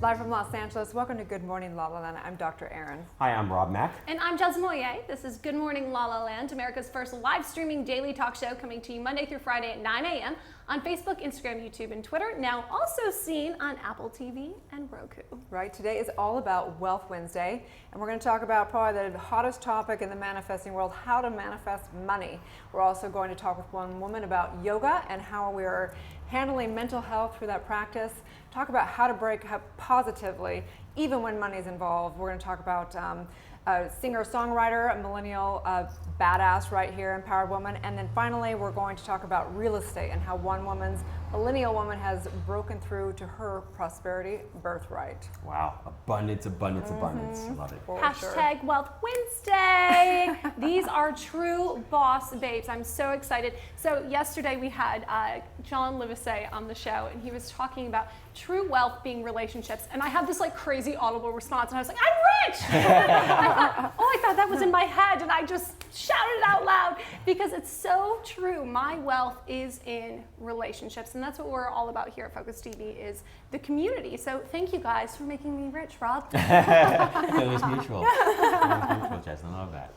Live from Los Angeles, welcome to Good Morning LaLa Land. I'm Dr. Erin. Hi, I'm Rob Mack. And I'm Jez Moyer. This is Good Morning LaLa Land, America's first live streaming daily talk show, coming to you Monday through Friday at 9 a.m. on Facebook, Instagram, YouTube, and Twitter. Now also seen on Apple TV and Roku. Right, today is all about Wealth Wednesday, and we're going to talk about probably the hottest topic in the manifesting world, how to manifest money. We're also going to talk with one woman about yoga and how we are handling mental health through that practice. Talk about how to break up positively, even when money is involved. We're going to talk about a singer-songwriter, a millennial badass right here, empowered woman. And then finally, we're going to talk about real estate and how one millennial woman has broken through to her prosperity birthright. Wow, abundance, abundance, abundance. Love it. Hashtag Wealth Wednesday. These are true boss babes. I'm so excited. So yesterday we had John Livesey on the show, and he was talking about true wealth being relationships. And I had this like crazy audible response, and I was like, I'm rich! I thought that was in my head, and I just shouted it out loud because it's so true. My wealth is in relationships, and that's what we're all about here at Focus TV, is the community. So thank you guys for making me rich, Rob. Feelings mutual. Jess, I love that.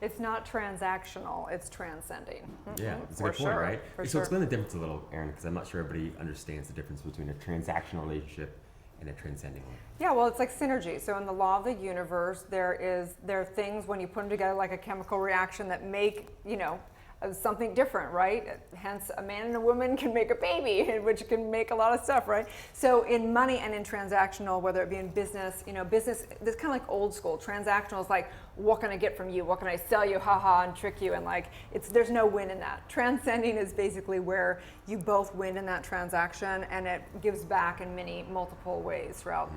It's not transactional, it's transcending. Yeah, it's a For good point, sure, right? for So sure. explain the difference a little, Erin, because I'm not sure everybody understands the difference between a transactional relationship and a transcending one. Yeah, well, it's like synergy. So in the law of the universe, there are things when you put them together like a chemical reaction that make, something different, right? Hence, a man and a woman can make a baby, which can make a lot of stuff, right? So in money and in transactional, whether it be in business, business, this kind of like old school. Transactional is like, what can I get from you? What can I sell you? Haha, and trick you. And there's no win in that. Transcending is basically where you both win in that transaction, and it gives back in many multiple ways throughout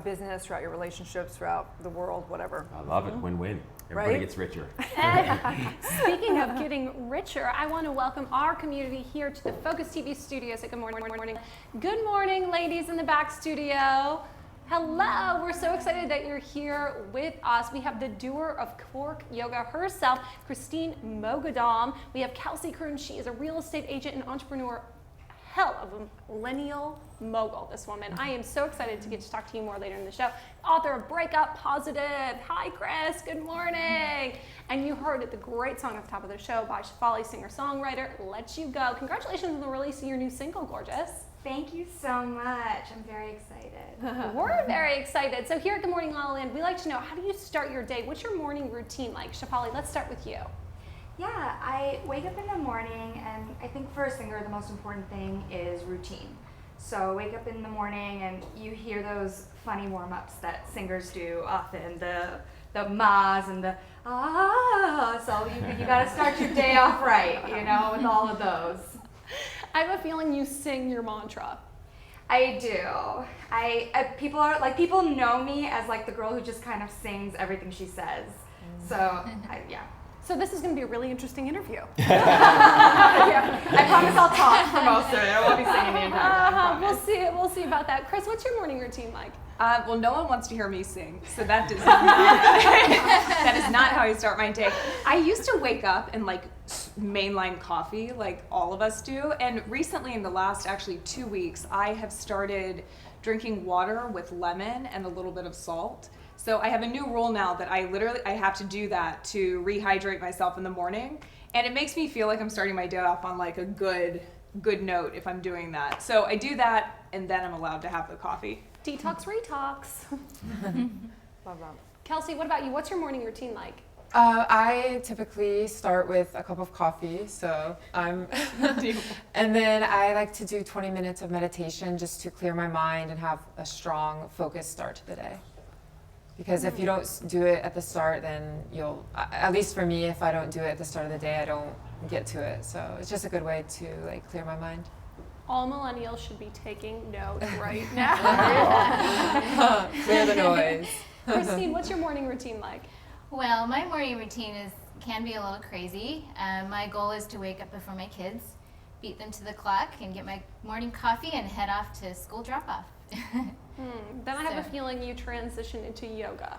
business, throughout your relationships, throughout the world, whatever. I love it. Win-win. Everybody Right? gets richer. And speaking of getting richer, I want to welcome our community here to the Focus TV studios at Good Morning. Good morning, ladies in the back studio. Hello, we're so excited that you're here with us. We have the doer of Cork Yoga herself, Christine Moghadam. We have Kelsey Kroon. She is a real estate agent and entrepreneur. Hell of a millennial mogul, this woman. I am so excited to get to talk to you more later in the show. Author of Breakup, Positive. Hi, Kris. Good morning. And you heard the great song at the top of the show by Shefali, singer-songwriter, Let You Go. Congratulations on the release of your new single, gorgeous. Thank you so much. I'm very excited. We're very excited. So here at Good Morning LaLa Land, we like to know, how do you start your day? What's your morning routine like? Shefali, let's start with you. Yeah, I wake up in the morning, and I think for a singer, the most important thing is routine. So wake up in the morning, and you hear those funny warm-ups that singers do often, the mahs and the ah. So you got to start your day off right, with all of those. I have a feeling you sing your mantra. I do. People know me as like the girl who just kind of sings everything she says. So yeah. So this is going to be a really interesting interview. Yeah. I promise I'll talk for most of it. I won't be singing the entire time. We'll see about that. Kris, what's your morning routine like? Well, no one wants to hear me sing, so that is not how I start my day. I used to wake up and mainline coffee, like all of us do, and recently, in the last actually 2 weeks, I have started drinking water with lemon and a little bit of salt. So I have a new rule now that I have to do that to rehydrate myself in the morning, and it makes me feel like I'm starting my day off on like a good note if I'm doing that. So I do that, and then I'm allowed to have the coffee. Detox, retox. Love that. Kelsey, what about you? What's your morning routine like? I typically start with a cup of coffee, and then I like to do 20 minutes of meditation just to clear my mind and have a strong, focused start to the day. Because if you don't do it at the start, then at least for me, if I don't do it at the start of the day, I don't get to it. So it's just a good way to clear my mind. All millennials should be taking notes right now. Clear the noise. Christine, what's your morning routine like? Well, my morning routine can be a little crazy. My goal is to wake up before my kids, beat them to the clock, and get my morning coffee and head off to school drop-off. Then I have a feeling you transition into yoga.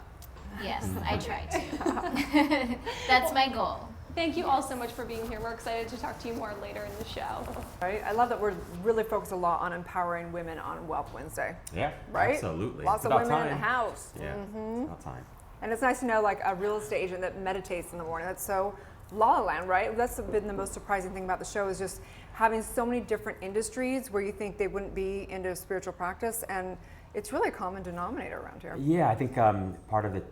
Yes, I try to. That's my goal. Thank you all so much for being here. We're excited to talk to you more later in the show. Right? I love that we're really focused a lot on empowering women on Wealth Wednesday. Yeah, Right? absolutely. Lots It's of about women in the time. house. Yeah, it's about time. And it's nice to know like a real estate agent that meditates in the morning. That's so La La Land, right? That's been the most surprising thing about the show is just having so many different industries where you think they wouldn't be into spiritual practice, and it's really a common denominator around here. Yeah, I think part of it,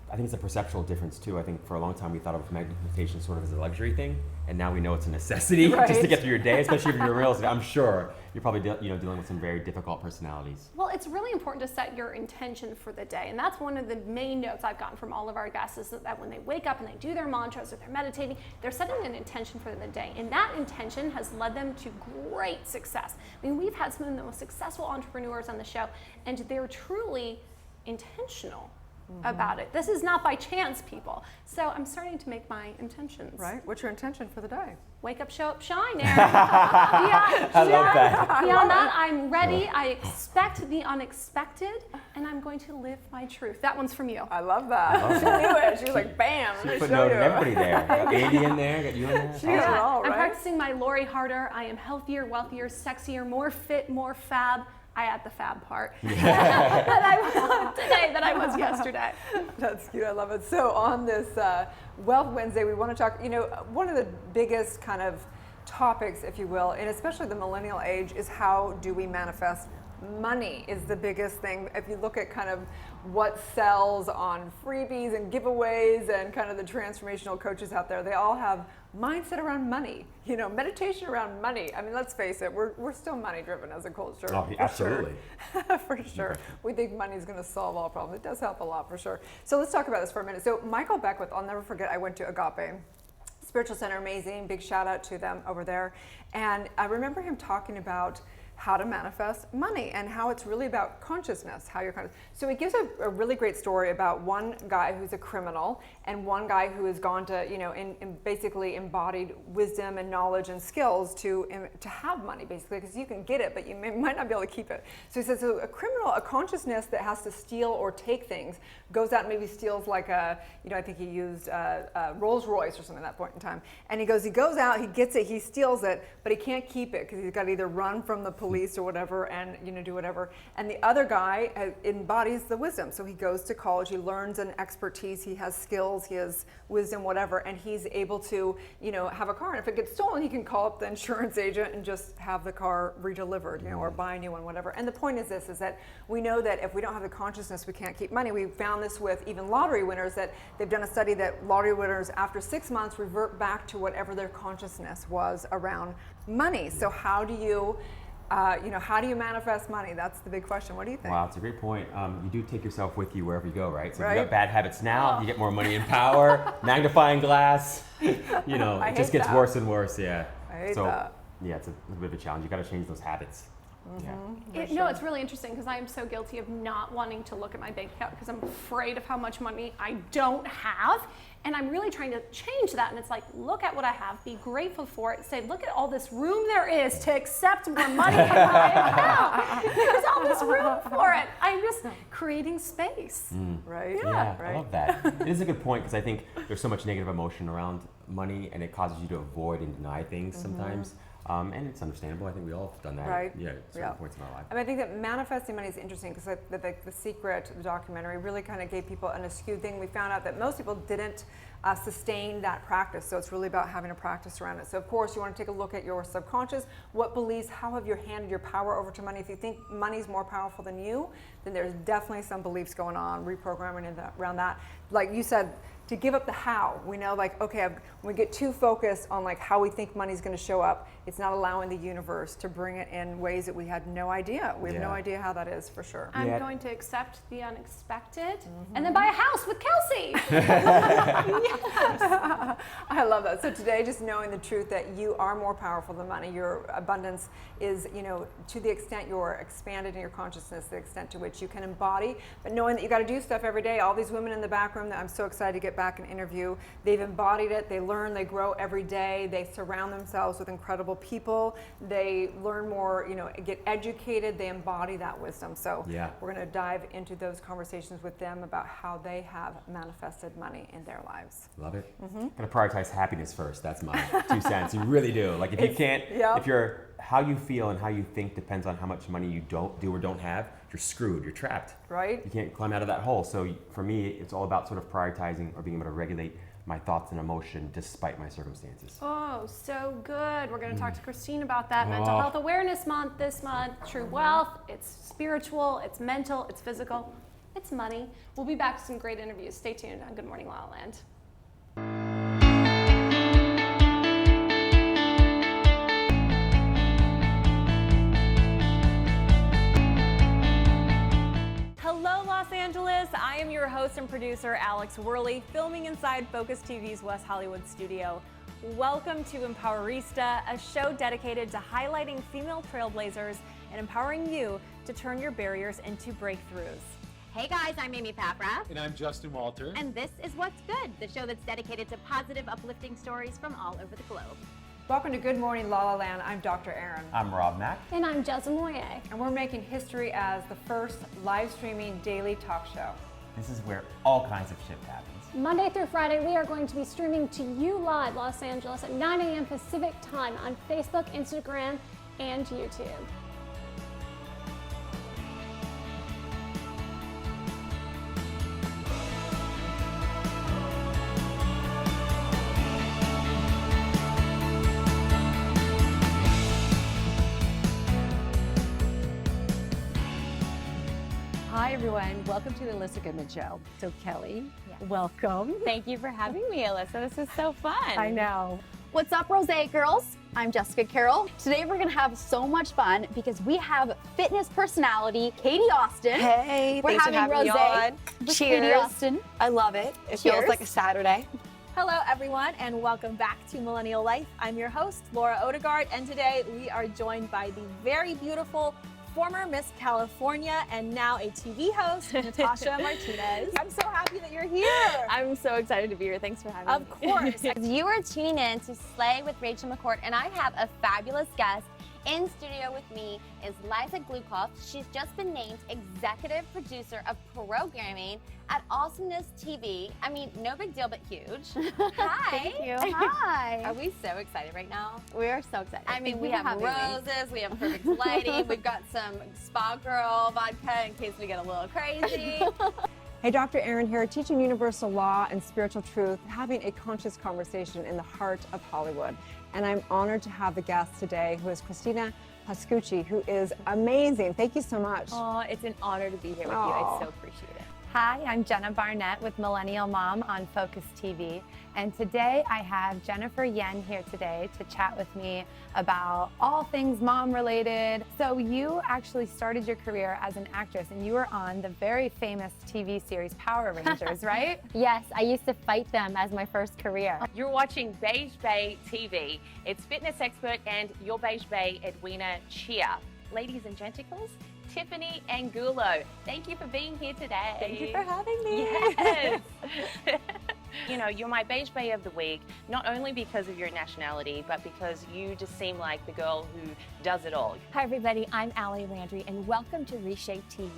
I think it's a perceptual difference too. I think for a long time we thought of meditation sort of as a luxury thing, and now we know it's a necessity just to Right. get through your day, especially if you're in real estate. I'm sure you're probably dealing with some very difficult personalities. Well, it's really important to set your intention for the day. And that's one of the main notes I've gotten from all of our guests is that when they wake up and they do their mantras or they're meditating, they're setting an intention for the day. And that intention has led them to great success. I mean, we've had some of the most successful entrepreneurs on the show, and they're truly intentional about it. This is not by chance, people. So I'm starting to make my intentions. Right? What's your intention for the day? Wake up, show up, shine, Erin. I love that. Beyond that, I'm ready. I expect the unexpected, and I'm going to live my truth. That one's from you. I love that. She knew it. She was like, bam, She let me put show note you. of everybody there. Got Andy in there, got you in there. She got it all, I'm right? practicing my Lori Harder. I am healthier, wealthier, sexier, more fit, more fab. I add the fab part that I was today than I was yesterday. That's cute. I love it. So on this Wealth Wednesday, we want to talk, one of the biggest kind of topics, if you will, and especially the millennial age, is how do we manifest money is the biggest thing. If you look at kind of what sells on freebies and giveaways and kind of the transformational coaches out there, they all have mindset around money, meditation around money. I mean, let's face it, we're still money driven as a culture. Oh, for absolutely. Sure. For sure. We think money is going to solve all problems. It does help a lot for sure. So let's talk about this for a minute. So Michael Beckwith, I'll never forget, I went to Agape Spiritual Center, amazing, big shout out to them over there. And I remember him talking about how to manifest money and how it's really about consciousness, how you're conscious. So he gives a really great story about one guy who's a criminal and one guy who has gone to, in basically embodied wisdom and knowledge and skills to have money, basically, because you can get it, but you might not be able to keep it. So he says, so a criminal, a consciousness that has to steal or take things, goes out and maybe steals like I think he used Rolls Royce or something at that point in time. And he goes out, he gets it, he steals it, but he can't keep it because he's got to either run from the police or whatever and do whatever. And the other guy embodies the wisdom. So he goes to college, he learns an expertise, he has skills, he has wisdom, whatever, and he's able to, have a car. And if it gets stolen, he can call up the insurance agent and just have the car redelivered, or buy a new one, whatever. And the point is this, is that we know that if we don't have the consciousness, we can't keep money. We found this with even lottery winners, that they've done a study that lottery winners after 6 months revert back to whatever their consciousness was around money. So how do you manifest money? That's the big question. What do you think? Wow, it's a great point. You do take yourself with you wherever you go, right? So if Right. you got bad habits now, you get more money and power, magnifying glass, it just hate gets that. worse and worse, yeah. I hate so, that. yeah, it's a little bit of a challenge. You got to change those habits. Yeah. No, it's really interesting because I am so guilty of not wanting to look at my bank account because I'm afraid of how much money I don't have. And I'm really trying to change that. And it's like, look at what I have, be grateful for it, say, look at all this room there is to accept more money in my account. There's all this room for it. I'm just creating space. Right? Yeah, right. I love that. It is a good point because I think there's so much negative emotion around money and it causes you to avoid and deny things sometimes. And it's understandable. I think we all have done that Right. at certain points in our life. I mean, I think that manifesting money is interesting because the Secret, the documentary, really kind of gave people an askewed thing. We found out that most people didn't sustain that practice. So it's really about having a practice around it. So of course, you want to take a look at your subconscious. What beliefs, how have you handed your power over to money? If you think money's more powerful than you, then there's definitely some beliefs going on, reprogramming around that. Like you said, to give up the how. We know when we get too focused on how we think money's going to show up, it's not allowing the universe to bring it in ways that we had no idea. We have no idea how that is for sure. I'm going to accept the unexpected and then buy a house with Kelsey. I I love that. So today, just knowing the truth that you are more powerful than money. Your abundance is, to the extent you're expanded in your consciousness, the extent to which you can embody, but knowing that you got to do stuff every day. All these women in the back room that I'm so excited to get back and interview, they've embodied it. They learn, they grow every day. They surround themselves with incredible people. They learn more, get educated. They embody that wisdom. So we're going to dive into those conversations with them about how they have manifested money in their lives. Love it. Going to prioritize happiness first. That's my 2 cents. You really do. Like if you can't, if you're, how you feel and how you think depends on how much money you don't do or don't have, you're screwed. You're trapped. Right. You can't climb out of that hole. So for me, it's all about sort of prioritizing or being able to regulate my thoughts and emotion despite my circumstances. Oh, so good. We're going to talk to Christine about that. Mental Health Awareness Month this month. True wealth. It's spiritual. It's mental. It's physical. It's money. We'll be back with some great interviews. Stay tuned on Good Morning LaLa Land. Hello, Los Angeles. I am your host and producer, Alex Worley, filming inside Focus TV's West Hollywood studio. Welcome to Empowerista, a show dedicated to highlighting female trailblazers and empowering you to turn your barriers into breakthroughs. Hey guys, I'm Amy Paprath. And I'm Justin Walter. And this is What's Good, the show that's dedicated to positive, uplifting stories from all over the globe. Welcome to Good Morning LaLa Land. I'm Dr. Erin. I'm Rob Mack. And I'm Jessa Moye. And we're making history as the first live streaming daily talk show. This is where all kinds of shit happens. Monday through Friday, we are going to be streaming to you live, Los Angeles, at 9 a.m. Pacific time on Facebook, Instagram, and YouTube. Hi everyone, welcome to the Alyssa Goodman Show. So Kelly, welcome. Thank you for having me, Alyssa. This is so fun. I know. What's up, Rose girls? I'm Jessica Carroll. Today we're gonna have so much fun because we have fitness personality Katie Austin. Hey, we're thanks for having me on. with Cheers. Katie Austin. I love it. It Cheers. feels like a Saturday. Hello everyone and welcome back to Millennial Life. I'm your host, Laura Odegaard, and today we are joined by the very beautiful former Miss California and now a TV host, Natasha Martinez. I'm so happy that you're here. I'm so excited to be here. Thanks for having me. Of course. You are tuning in to Slay with Rachel McCourt, and I have a fabulous guest. In studio with me is Liza Glukoff. She's just been named executive producer of programming at Awesomeness TV. I mean, no big deal, but huge. Hi. Thank you. Hi. Are we so excited right now? We are so excited. I mean, we have roses, we have perfect lighting, we've got some Spa Girl vodka in case we get a little crazy. Hey, Dr. Erin here, teaching universal law and spiritual truth, having a conscious conversation in the heart of Hollywood. And I'm honored to have the guest today, who is Christina Pascucci, who is amazing. Thank you so much. Oh, it's an honor to be here with you. I so appreciate it. Hi, I'm Jenna Barnett with Millennial Mom on Focus TV. And today I have Jennifer Yen here today to chat with me about all things mom related. So you actually started your career as an actress and you were on the very famous TV series Power Rangers, right? Yes, I used to fight them as my first career. You're watching Beige Bay TV. It's fitness expert and your Beige Bay Edwina Chia. Ladies and genticles, Tiffany Angulo, thank you for being here today. Thank you for having me. Yes. You know, you're my Beige Bay of the week, not only because of your nationality, but because you just seem like the girl who does it all. Hi everybody, I'm Allie Landry and welcome to Reshape TV.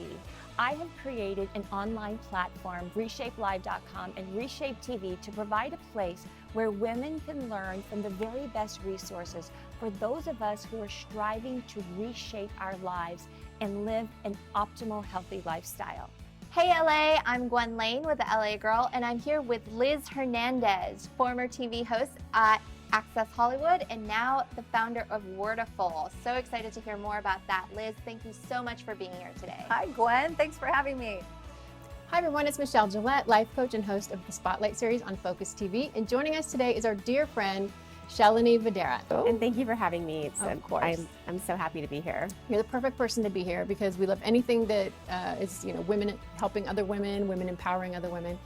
I have created an online platform, ReshapeLive.com and Reshape TV, to provide a place where women can learn from the very best resources for those of us who are striving to reshape our lives and live an optimal, healthy lifestyle. Hey LA, I'm Gwen Lane with the LA Girl, and I'm here with Liz Hernandez, former TV host at Access Hollywood and now the founder of Wordiful. So excited to hear more about that. Liz, thank you so much for being here today. Hi Gwen, thanks for having me. Hi everyone, it's Michelle Gillette, life coach and host of the Spotlight series on Focus TV. And joining us today is our dear friend, Shalini Videra. And thank you for having me. Of course. I'm so happy to be here. You're the perfect person to be here because we love anything that is, women helping other women, women empowering other women.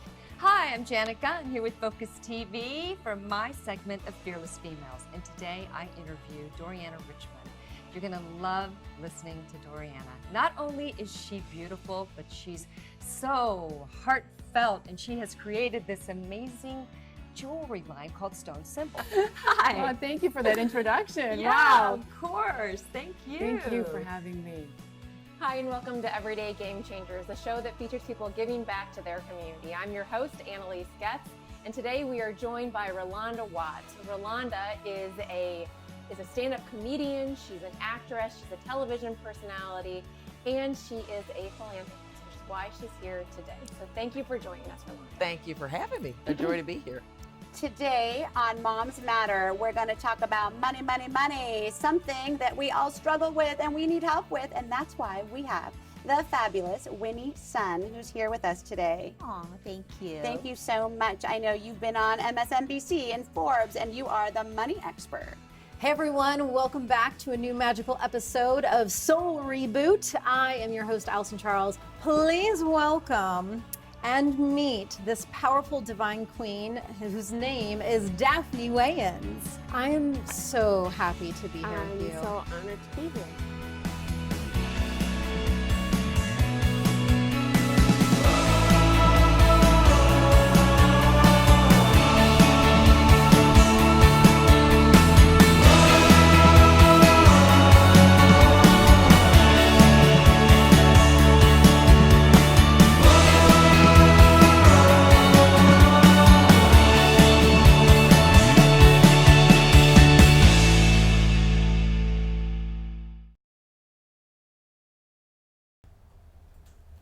Hi, I'm Janet Gunn here with Focus TV for my segment of Fearless Females. And today I interview Doriana Richmond. You're going to love listening to Doriana. Not only is she beautiful, but she's so heartfelt, and she has created this amazing jewelry line called Stone Simple. Hi. Oh, thank you for that introduction. Yeah, Wow. of course. Thank you. Thank you for having me. Hi, and welcome to Everyday Game Changers, a show that features people giving back to their community. I'm your host, Annalise Getz, and today we are joined by Rolanda Watts. Rolanda is a stand-up comedian, she's an actress, she's a television personality, and she is a philanthropist, which is why she's here today. So thank you for joining us, Rolanda. Thank you for having me. A joy to be here. Today on Moms Matter, we're going to talk about money, money, money, something that we all struggle with and we need help with, and that's why we have the fabulous Winnie Sun, who's here with us today. Aw, thank you. Thank you so much. I know you've been on MSNBC and Forbes, and you are the money expert. Hey everyone, welcome back to a new magical episode of Soul Reboot. I am your host, Allison Charles. Please welcome and meet this powerful divine queen whose name is Daphne Wayans. I am so happy to be here with you. I'm so honored to be here.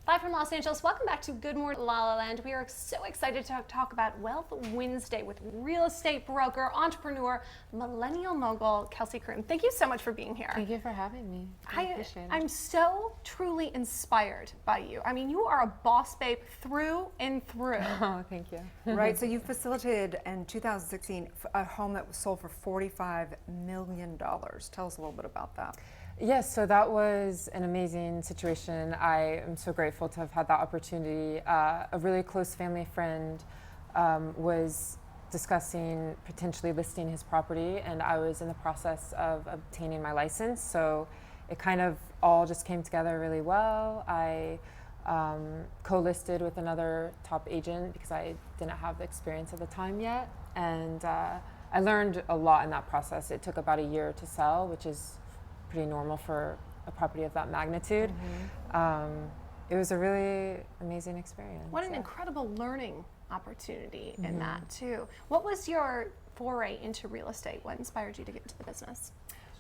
Live from Los Angeles, welcome back to Good Morning LaLa Land. We are so excited to talk about Wealth Wednesday with real estate broker, entrepreneur, millennial mogul, Kelsey Kroon. Thank you so much for being here. Thank you for having me. I appreciate it. I'm so truly inspired by you. I mean, you are a boss babe through and through. Oh, thank you. Right, so you facilitated in 2016 a home that was sold for $45 million. Tell us a little bit about that. Yes, so that was an amazing situation. I am so grateful to have had that opportunity. A really close family friend was discussing potentially listing his property, and I was in the process of obtaining my license, so it kind of all just came together really well. I co-listed with another top agent because I didn't have the experience at the time yet, and I learned a lot in that process. It took about a year to sell, which is pretty normal for a property of that magnitude. It was a really amazing experience. What an incredible learning opportunity in that too. What was your foray into real estate? What inspired you to get into the business?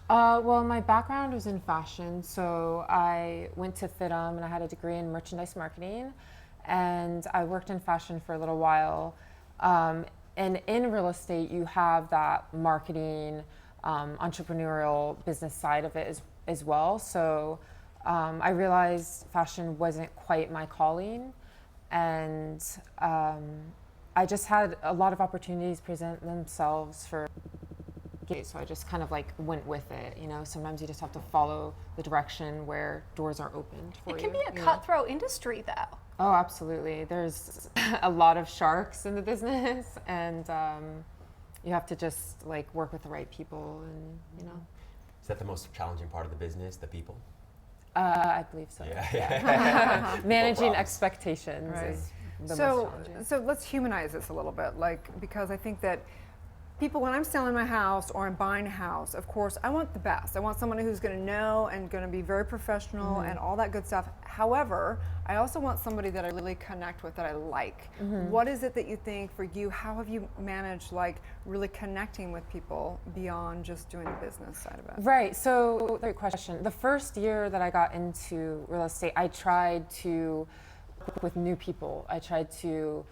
Well, my background was in fashion, so I went to FITM and I had a degree in merchandise marketing, and I worked in fashion for a little while. And in real estate, you have that marketing, entrepreneurial business side of it as well. So I realized fashion wasn't quite my calling, and I just had a lot of opportunities present themselves for. So I just kind of like went with it, you know. Sometimes you just have to follow the direction where doors are opened for you. It can be a cutthroat industry, though. Oh, absolutely. There's a lot of sharks in the business, and you have to just like work with the right people, and you know. Is that the most challenging part of the business, the people? I believe so. Yeah. Managing expectations Right. is the most challenging. So let's humanize this a little bit, like, because I think that people, when I'm selling my house or I'm buying a house, of course, I want the best. I want someone who's going to know and going to be very professional and all that good stuff. However, I also want somebody that I really connect with, that I like. What is it that you think for you? How have you managed, like, really connecting with people beyond just doing the business side of it? Right. So, great question. The first year that I got into real estate, I tried to work with new people. I tried to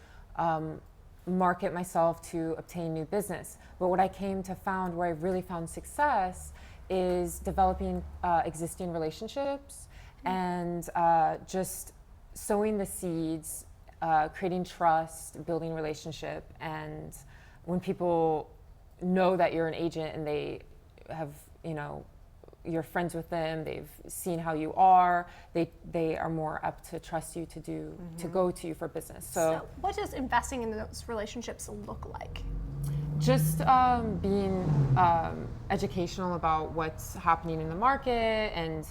market myself to obtain new business. But what I came to found, where I really found success, is developing existing relationships and just sowing the seeds, creating trust, building relationship. And when people know that you're an agent and they have, you know, you're friends with them, they've seen how you are, they are more apt to trust you to go to you for business. So what does investing in those relationships look like? Just being educational about what's happening in the market, and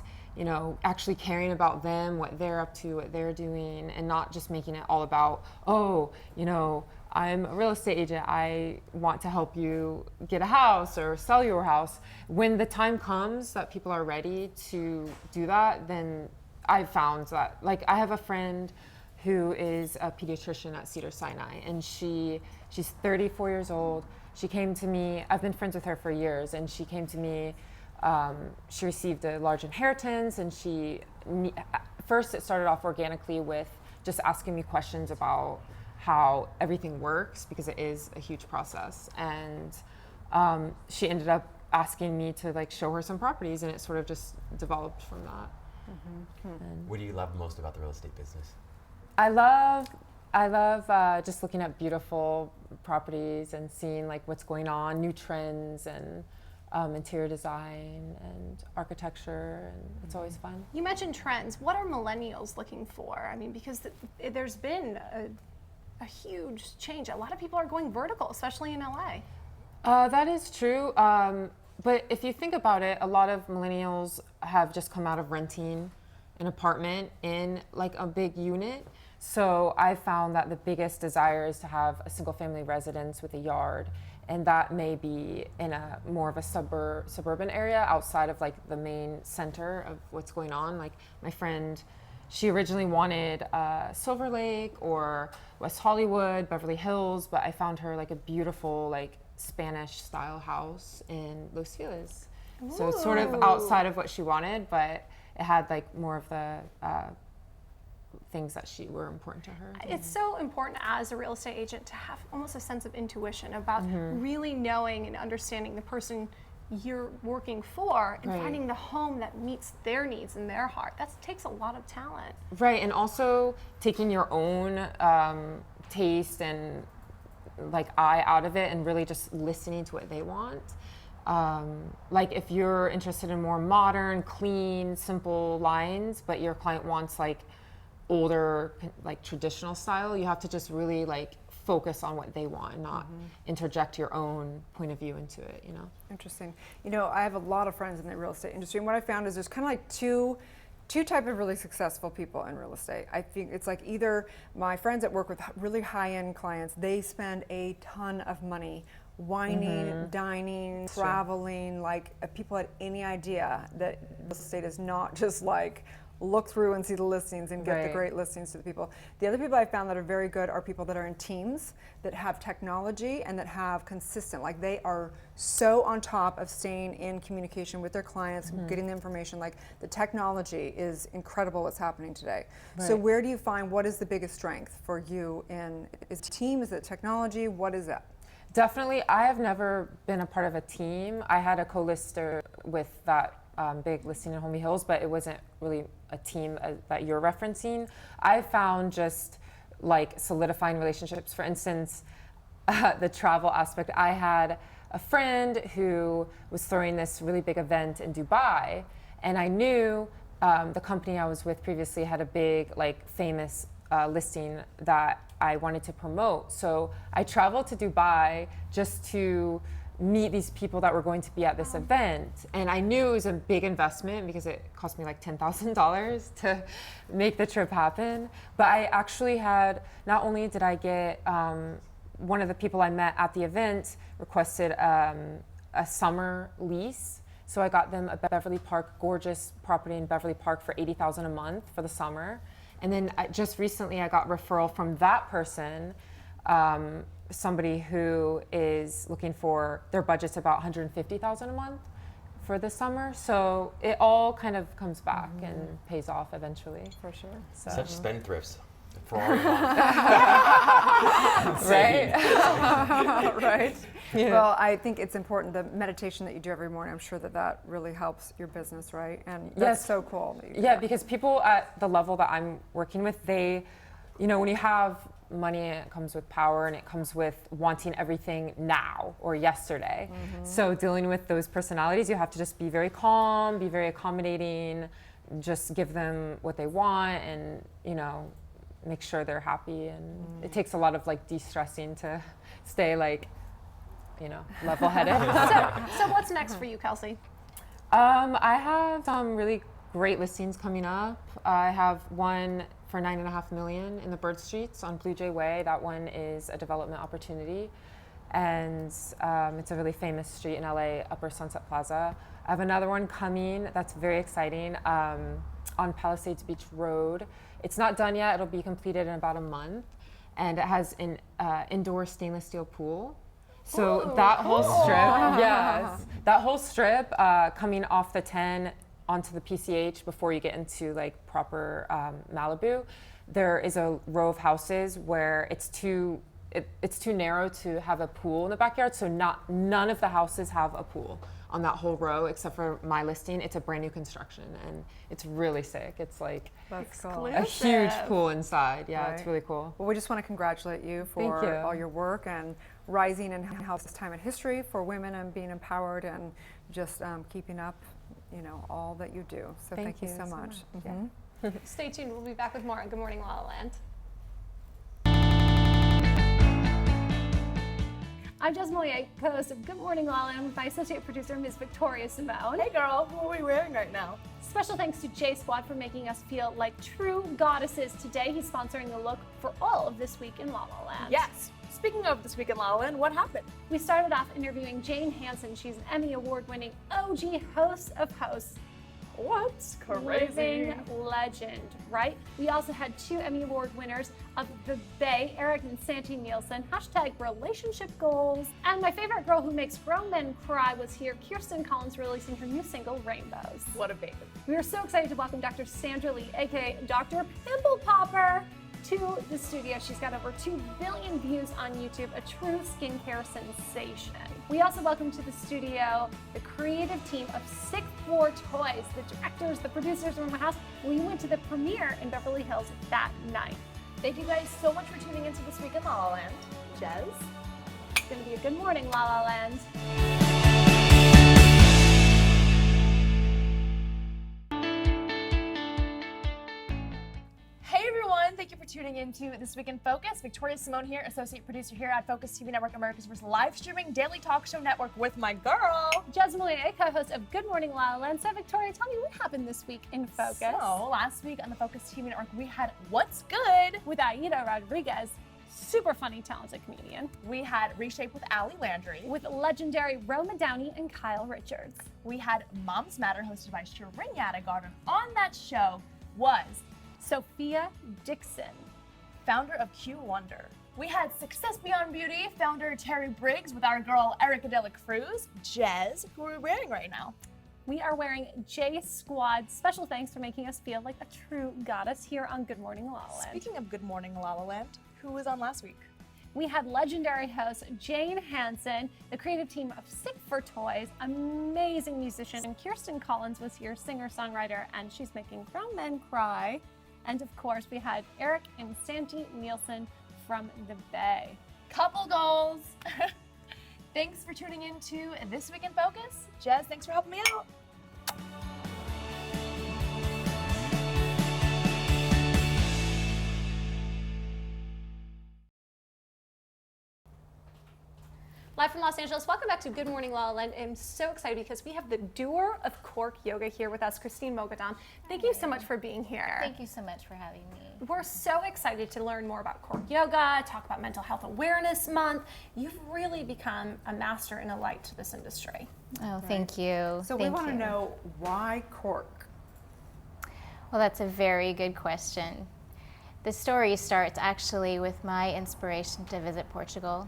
actually caring about them, what they're up to, what they're doing, and not just making it all about, I'm a real estate agent, I want to help you get a house or sell your house. When the time comes that people are ready to do that, then I've found that, like, I have a friend who is a pediatrician at Cedars-Sinai, and she's 34 years old. She came to me, I've been friends with her for years, and she came to me, she received a large inheritance, and first it started off organically with just asking me questions about how everything works, because it is a huge process. And she ended up asking me to like show her some properties, and it sort of just developed from that. What do you love most about the real estate business? I love just looking at beautiful properties and seeing like what's going on, new trends, and interior design and architecture, and it's always fun. You mentioned trends. What are millennials looking for? I mean, because there's been a huge change. A lot of people are going vertical, especially in LA. That is true. But if you think about it, a lot of millennials have just come out of renting an apartment in like a big unit. So I found that the biggest desire is to have a single family residence with a yard, and that may be in a more of a suburban area outside of like the main center of what's going on. Like my friend, she originally wanted Silver Lake or West Hollywood, Beverly Hills, but I found her like a beautiful like Spanish style house in Los Feliz. So it's sort of outside of what she wanted, but it had like more of the things that were important to her. It's so important as a real estate agent to have almost a sense of intuition about really knowing and understanding the person you're working for, and finding the home that meets their needs and their heart. That takes a lot of talent. Right, and also taking your own taste and like eye out of it, and really just listening to what they want. Like if you're interested in more modern, clean, simple lines, but your client wants like older, like traditional style, you have to just really like focus on what they want and not interject your own point of view into it, Interesting. I have a lot of friends in the real estate industry, and what I found is there's kind of like two type of really successful people in real estate. I think it's like either my friends that work with really high-end clients, they spend a ton of money wining, dining, traveling, like if people had any idea that real estate is not just like look through and see the listings and get the great listings to the people. The other people I found that are very good are people that are in teams, that have technology, and that have consistent, like they are so on top of staying in communication with their clients, getting the information. Like the technology is incredible what's happening today. So where do you find, what is the biggest strength for you is it team, is it technology, what is that? Definitely, I have never been a part of a team. I had a co-lister with that big listing in Homey Hills, but it wasn't really a team that you're referencing. I found just like solidifying relationships. For instance, the travel aspect. I had a friend who was throwing this really big event in Dubai, and I knew the company I was with previously had a big, like, famous listing that I wanted to promote. So I traveled to Dubai just to meet these people that were going to be at this event, and I knew it was a big investment because it cost me like $10,000 to make the trip happen. But I actually had, not only did I get one of the people I met at the event requested a summer lease, so I got them a Beverly Park, gorgeous property in Beverly Park for $80,000 a month for the summer. And then just recently I got referral from that person, somebody who is looking for, their budget's about $150,000 a month for the summer. So it all kind of comes back and pays off eventually. For sure. So. Such spendthrifts. Ferrari right? Right. Yeah. Well, I think it's important, the meditation that you do every morning, I'm sure that really helps your business, right? And that's so cool. Yeah, because people at the level that I'm working with, they, when you have money, it comes with power, and it comes with wanting everything now or yesterday. So dealing with those personalities, you have to just be very calm, be very accommodating, just give them what they want, and make sure they're happy. And it takes a lot of like de-stressing to stay like level-headed. So what's next for you, Kelsey? I have some really great listings coming up. I have one for $9.5 million in the Bird Streets on Blue Jay Way. That one is a development opportunity, and it's a really famous street in LA, Upper Sunset Plaza. I have another one coming that's very exciting on Palisades Beach Road. It's not done yet. It'll be completed in about a month, and it has an indoor stainless steel pool. So that whole strip, that whole strip coming off the 10 onto the PCH before you get into like proper Malibu, there is a row of houses where it's too narrow to have a pool in the backyard. So none of the houses have a pool on that whole row except for my listing. It's a brand new construction and it's really sick. It's like a huge pool inside. Yeah, it's really cool. Well, we just want to congratulate you for all your work and rising in this time in history for women and being empowered and just keeping up, all that you do. So thank you so much. Stay tuned. We'll be back with more on Good Morning La La Land. I'm Jess Mollier, co-host of Good Morning La La Land with my associate producer, Ms. Victoria Simone. Hey girl, what are we wearing right now? Special thanks to J Squad for making us feel like true goddesses. Today, he's sponsoring the look for all of This Week in La La Land. Yes. Speaking of This Week in La La Land, what happened? We started off interviewing Jane Hansen. She's an Emmy Award-winning OG host of hosts. What's crazy? Living legend, right? We also had 2 Emmy Award winners of The Bay, Eric and Santi Nielsen, #relationship goals. And my favorite girl who makes grown men cry was here, Kirsten Collins, releasing her new single, Rainbows. What a baby. We are so excited to welcome Dr. Sandra Lee, aka Dr. Pimple Popper, to the studio. She's got over 2 billion views on YouTube, a true skincare sensation. We also welcome to the studio the creative team of Sick for Toys, the directors, the producers from my house. We went to the premiere in Beverly Hills that night. Thank you guys so much for tuning into This Week in La La Land. Jez? It's going to be a good morning, La La Land. Thank you for tuning into This Week in Focus. Victoria Simone here, associate producer here at Focus TV Network, America's first live streaming daily talk show network with my girl, Jess Mollier, co-host of Good Morning La La Land. So Victoria, tell me what happened this week in Focus. So last week on the Focus TV Network, we had What's Good with Aida Rodriguez, super funny, talented comedian. We had Reshape with Ali Landry with legendary Roma Downey and Kyle Richards. We had Moms Matter hosted by Shireen Yadigar, and on that show was Sophia Dixon, founder of Q Wonder. We had Success Beyond Beauty founder Terry Briggs with our girl Erica Dela Cruz. Jez, who are we wearing right now? We are wearing J Squad. Special thanks for making us feel like a true goddess here on Good Morning La La Land. Speaking of Good Morning La La Land, who was on last week? We had legendary host Jane Hansen, the creative team of Sick for Toys, amazing musician, and Kirsten Collins was here, singer-songwriter, and she's making grown men cry. And of course, we had Eric and Santi Nielsen from The Bay. Couple goals. Thanks for tuning in to This Week in Focus. Jez, thanks for helping me out. Live from Los Angeles, welcome back to Good Morning La La Land. I'm so excited because we have the doer of Cork Yoga here with us, Christine Moghadam. Thank you so much for being here. Thank you so much for having me. We're so excited to learn more about Cork Yoga, talk about Mental Health Awareness Month. You've really become a master and a light to this industry. Oh, thank you. So we want to know, why Cork? Well, that's a very good question. The story starts actually with my inspiration to visit Portugal.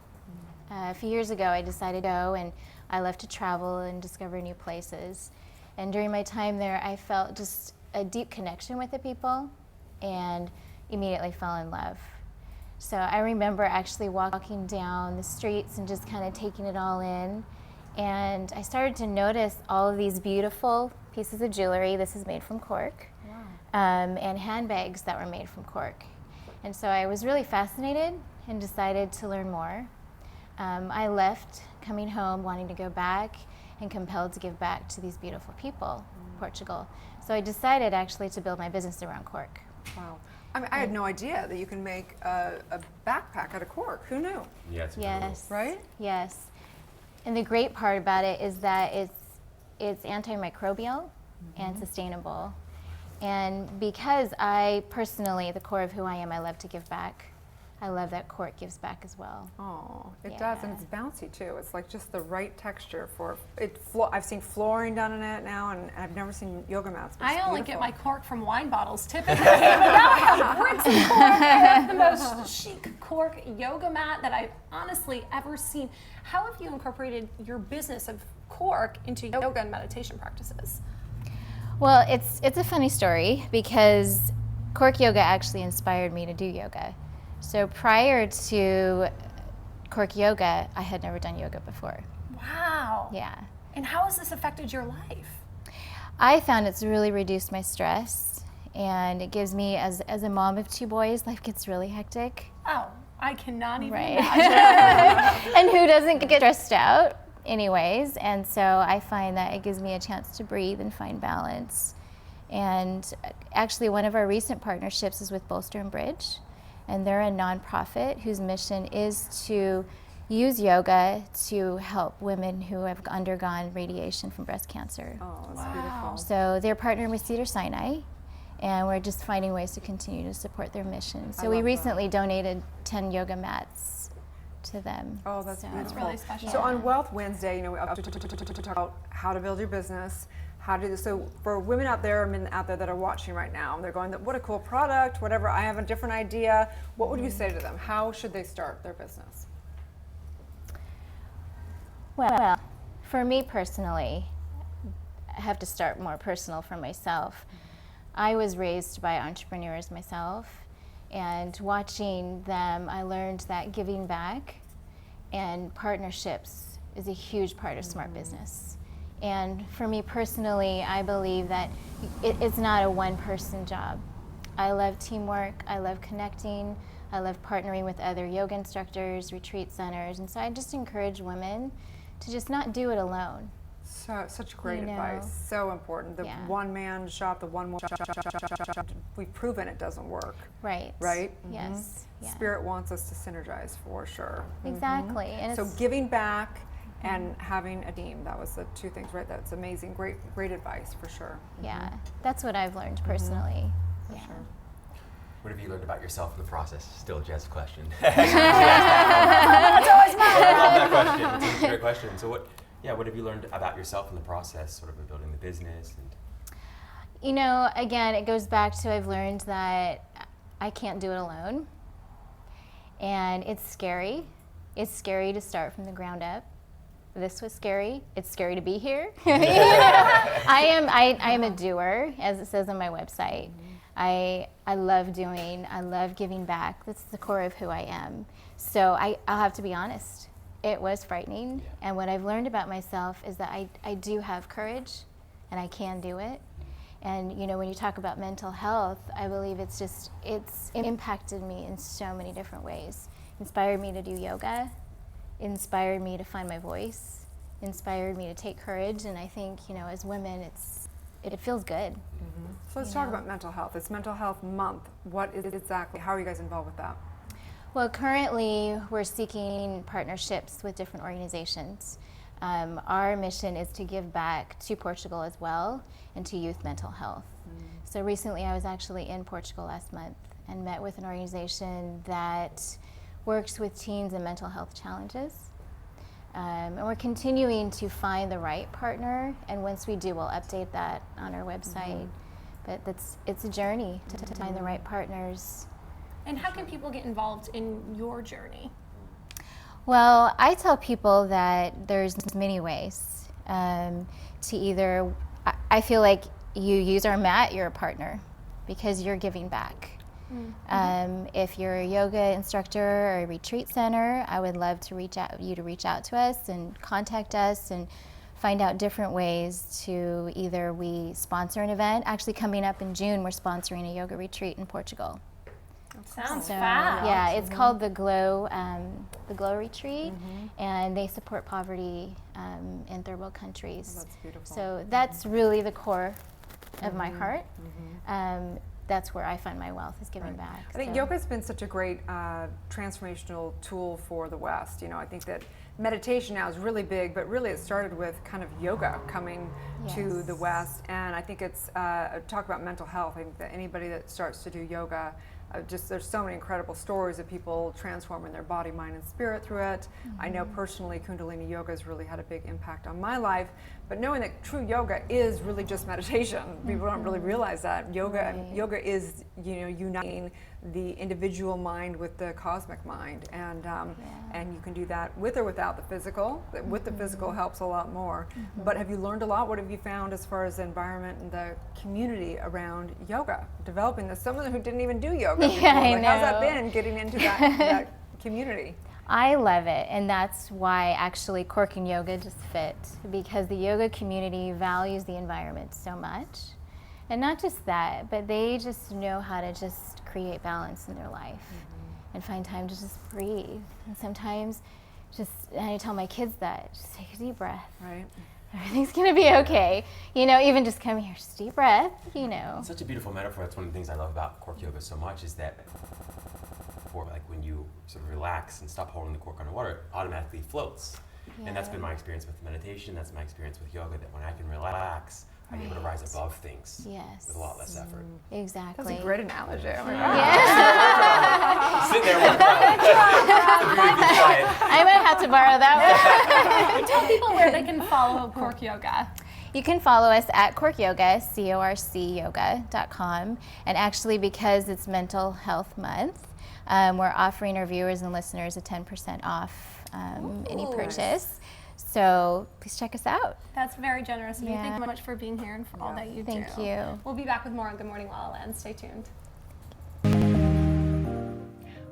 A few years ago, I decided to go, and I left to travel and discover new places. And during my time there, I felt just a deep connection with the people and immediately fell in love. So I remember actually walking down the streets and just kind of taking it all in. And I started to notice all of these beautiful pieces of jewelry. This is made from cork. Wow. And handbags that were made from cork. And so I was really fascinated and decided to learn more. I left, coming home, wanting to go back and compelled to give back to these beautiful people, Portugal. So I decided actually to build my business around cork. Wow. I mean, I had no idea that you can make a backpack out of cork. Who knew? Yeah, it's Yes. Right? Yes. And the great part about it is that it's antimicrobial and sustainable. And because I personally, the core of who I am, I love to give back. I love that cork gives back as well. Oh, it does, and it's bouncy too. It's like just the right texture for it. I've seen flooring done in it now, and I've never seen yoga mats. But I only beautiful. get my cork from wine bottles typically, but now I have bricks of cork. I have the most chic cork yoga mat that I've honestly ever seen. How have you incorporated your business of cork into yoga and meditation practices? Well, it's a funny story because cork yoga actually inspired me to do yoga. So prior to cork yoga, I had never done yoga before. Wow. Yeah. And how has this affected your life? I found it's really reduced my stress, and it gives me, as a mom of 2 boys, life gets really hectic. Oh, I cannot even Right. imagine. And who doesn't get stressed out anyways? And so I find that it gives me a chance to breathe and find balance. And actually one of our recent partnerships is with Bolster and Bridge. And they're a nonprofit whose mission is to use yoga to help women who have undergone radiation from breast cancer. Oh, that's beautiful. So they're partnering with Cedars-Sinai, and we're just finding ways to continue to support their mission. So we recently donated 10 yoga mats to them. Oh, that's beautiful. That's really special. So on Wealth Wednesday, you know, we talk about how to build your business. How to do this. So for women out there, men out there that are watching right now, and they're going, what a cool product, whatever, I have a different idea. What would you say to them? How should they start their business? Well, for me personally, I have to start more personal for myself. I was raised by entrepreneurs myself, and watching them, I learned that giving back and partnerships is a huge part of smart business. And for me personally, I believe that it's not a one-person job. I love teamwork, I love connecting, I love partnering with other yoga instructors, retreat centers, and so I just encourage women to just not do it alone. So, such great advice, so important. The one-man shop, the one-woman shop, we've proven it doesn't work. Right. Right? Yes. Yeah. Spirit wants us to synergize for sure. Exactly. And so giving back and having a team, that was the 2 things, right? That's amazing, great advice for sure. Yeah, that's what I've learned personally. For sure. What have you learned about yourself in the process? Still Jeff's question. That's always mine. I love that question. It's a great question. So what have you learned about yourself in the process, sort of building the business? And you know, again, it goes back to I've learned that I can't do it alone. And it's scary. It's scary to start from the ground up. This was scary. It's scary to be here. I am a doer, as it says on my website. I love doing. I love giving back. That's the core of who I am. So I'll have to be honest. It was frightening. And what I've learned about myself is that I do have courage, and I can do it. And you know, when you talk about mental health, I believe it's impacted me in so many different ways. Inspired me to do yoga. Inspired me to find my voice, inspired me to take courage, and I think, you know, as women, it feels good. So let's talk about mental health. It's Mental Health Month. What is it exactly? How are you guys involved with that? Well, currently we're seeking partnerships with different organizations. Our mission is to give back to Portugal as well and to youth mental health. So recently I was actually in Portugal last month and met with an organization that works with teens and mental health challenges. And we're continuing to find the right partner, and once we do, we'll update that on our website. But it's a journey to find the right partners. And how can people get involved in your journey? Well, I tell people that there's many ways to either, I feel like you use our mat, you're a partner because you're giving back. If you're a yoga instructor or a retreat center, I would love to reach out to us and contact us and find out different ways to either we sponsor an event. Actually, coming up in June, we're sponsoring a yoga retreat in Portugal. Sounds So, fab. yeah, it's called the Glow Retreat, and they support poverty in third world countries. Oh, that's beautiful. So that's really the core of my heart. That's where I find my wealth, is giving back. I think yoga's been such a great transformational tool for the West. You know, I think that meditation now is really big, but really it started with kind of yoga coming to the West. And I think it's, talk about mental health. I think that anybody that starts to do yoga, there's so many incredible stories of people transforming their body, mind, and spirit through it. I know personally Kundalini yoga has really had a big impact on my life, but knowing that true yoga is really just meditation. People don't really realize that. Yoga is, you know, uniting the individual mind with the cosmic mind, and you can do that with or without the physical. With the physical helps a lot more. But have you learned a lot? What have you found as far as the environment and the community around yoga? Developing this, some of them who didn't even do yoga before. I Like, know. how's that been getting into that community? I love it, and that's why actually Cork and Yoga just fit, because the yoga community values the environment so much. And not just that, but they just know how to just create balance in their life and find time to just breathe. And sometimes and I tell my kids that, just take a deep breath. Right. Everything's gonna be okay. You know, even just come here, just deep breath, you know. It's such a beautiful metaphor. That's one of the things I love about cork yoga so much, is that when you sort of relax and stop holding the cork underwater, it automatically floats. And that's been my experience with meditation, that's my experience with yoga, that when I can relax, I'm able to rise above things with a lot less effort. Exactly. That's a great analogy. Oh my God. Sit there with I might have to borrow that one. Tell people where they can follow Cork Yoga. You can follow us at Cork Yoga, corcyoga.com. And actually, because it's Mental Health Month, we're offering our viewers and listeners a 10% off any purchase. So please check us out. That's very generous of you. Thank you so much for being here and for all that you do. Thank you. We'll be back with more on Good Morning LaLa Land. Stay tuned.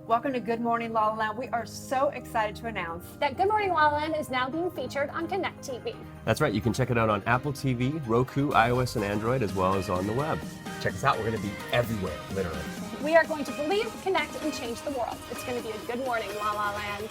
Welcome to Good Morning LaLa Land. We are so excited to announce that Good Morning LaLa Land is now being featured on Connect TV. That's right. You can check it out on Apple TV, Roku, iOS, and Android, as well as on the web. Check us out. We're going to be everywhere, literally. We are going to believe, connect, and change the world. It's going to be a Good Morning LaLa Land.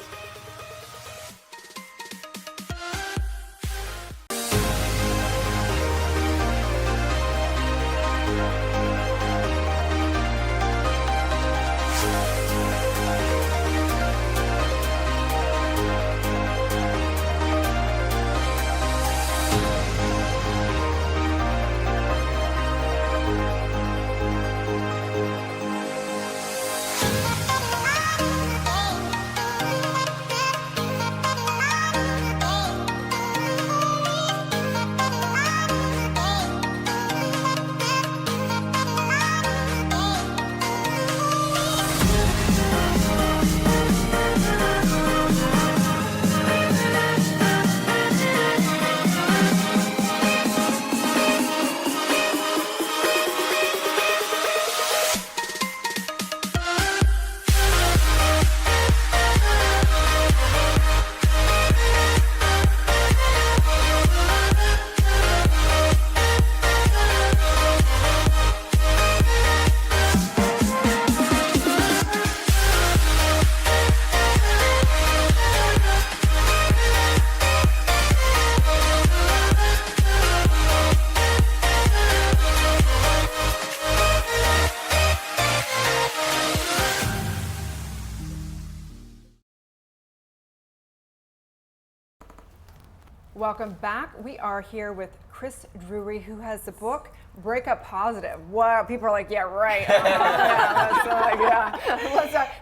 Welcome back. We are here with Kris Drewry, who has the book Breakup Positive. Wow, people are like, yeah, right.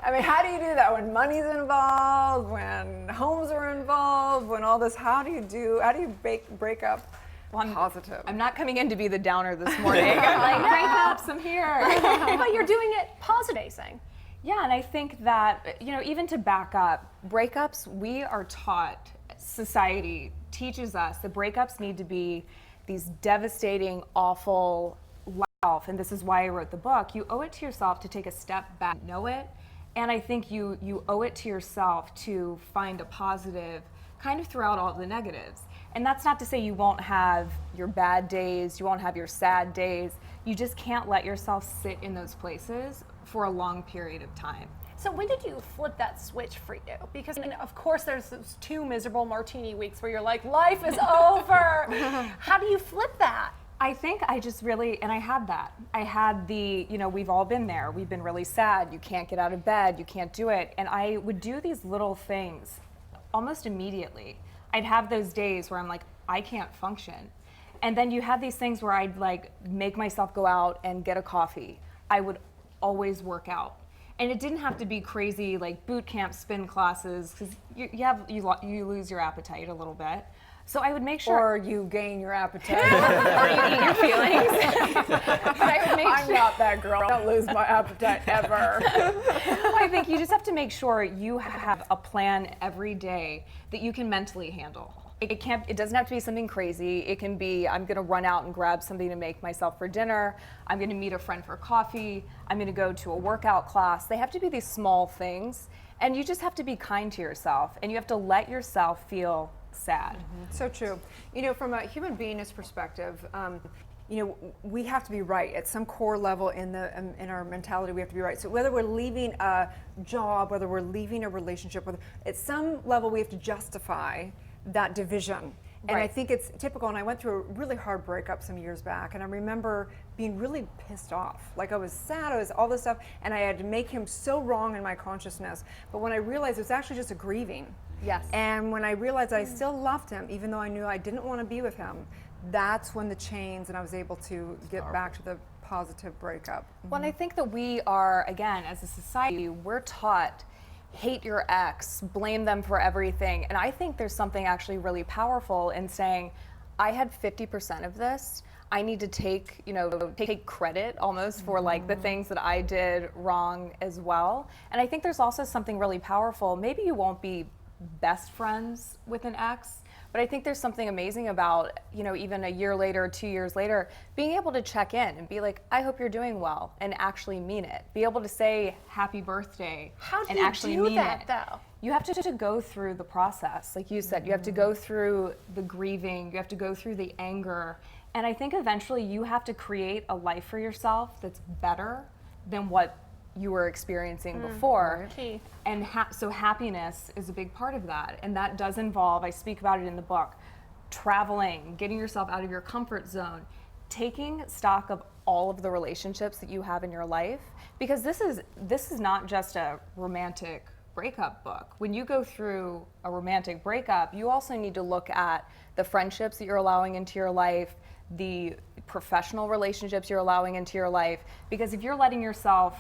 I mean, how do you do that when money's involved, when homes are involved, when all this? How do you break up positive? I'm not coming in to be the downer this morning. I'm like, breakups, I'm here. But you're doing it positivizing. Yeah, and I think that, you know, even to back up, breakups, we are taught, society teaches us that breakups need to be these devastating, awful life. And this is why I wrote the book. You owe it to yourself to take a step back, know it. And I think you owe it to yourself to find a positive kind of throughout all the negatives. And that's not to say you won't have your bad days, you won't have your sad days. you just can't let yourself sit in those places for a long period of time. So when did you flip that switch for you? Because of course there's those 2 miserable martini weeks where you're like, life is over. How do you flip that? I think I just really, and I had that. I had the, we've all been there. We've been really sad. You can't get out of bed. You can't do it. And I would do these little things almost immediately. I'd have those days where I'm like, I can't function. And then you have these things where I'd like make myself go out and get a coffee. I would always work out. And it didn't have to be crazy like boot camp spin classes, because you lose your appetite a little bit. So I would make sure. Or you gain your appetite. Or you eat your feelings. But I would make I'm not that girl. I don't lose my appetite ever. I think you just have to make sure you have a plan every day that you can mentally handle. It doesn't have to be something crazy. It can be, I'm gonna run out and grab something to make myself for dinner. I'm gonna meet a friend for coffee. I'm gonna go to a workout class. They have to be these small things. And you just have to be kind to yourself. And you have to let yourself feel sad. So true. From a human beingness perspective, we have to be right at some core level in our mentality. We have to be right. So whether we're leaving a job, whether we're leaving a relationship, at some level we have to justify that division. And I think it's typical, and I went through a really hard breakup some years back, and I remember being really pissed off. Like I was sad, I was all this stuff, and I had to make him so wrong in my consciousness. But when I realized it was actually just a grieving. Yes. And when I realized that I still loved him, even though I knew I didn't want to be with him, that's when the chains, and I was able to get back to the positive breakup. Well, and I think that we are, again, as a society, we're taught hate your ex, blame them for everything. And I think there's something actually really powerful in saying, I had 50% of this. I need to take credit almost for like the things that I did wrong as well. And I think there's also something really powerful. Maybe you won't be best friends with an ex, but I think there's something amazing about, even a year later, 2 years later, being able to check in and be like, I hope you're doing well, and actually mean it. Be able to say happy birthday and actually mean it. Though? You have to go through the process. Like you said, you have to go through the grieving, you have to go through the anger. And I think eventually you have to create a life for yourself that's better than what you were experiencing before. Key. And so happiness is a big part of that. And that does involve, I speak about it in the book, traveling, getting yourself out of your comfort zone, taking stock of all of the relationships that you have in your life. Because this is not just a romantic breakup book. When you go through a romantic breakup, you also need to look at the friendships that you're allowing into your life, the professional relationships you're allowing into your life. Because if you're letting yourself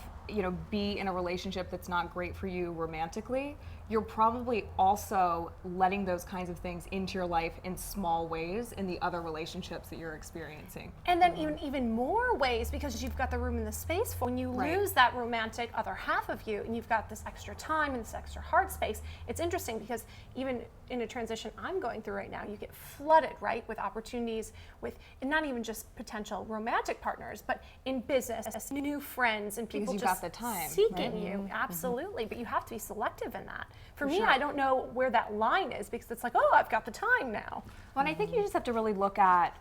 be in a relationship that's not great for you romantically, you're probably also letting those kinds of things into your life in small ways in the other relationships that you're experiencing. And then even more ways, because you've got the room and the space for when you lose that romantic other half of you and you've got this extra time and this extra heart space. It's interesting because even in a transition I'm going through right now, you get flooded, right, with opportunities with, and not even just potential romantic partners, but in business, new friends and people just the time, seeking you. Absolutely, but you have to be selective in that. For me, I don't know where that line is because it's like, oh, I've got the time now. Well, and I think you just have to really look at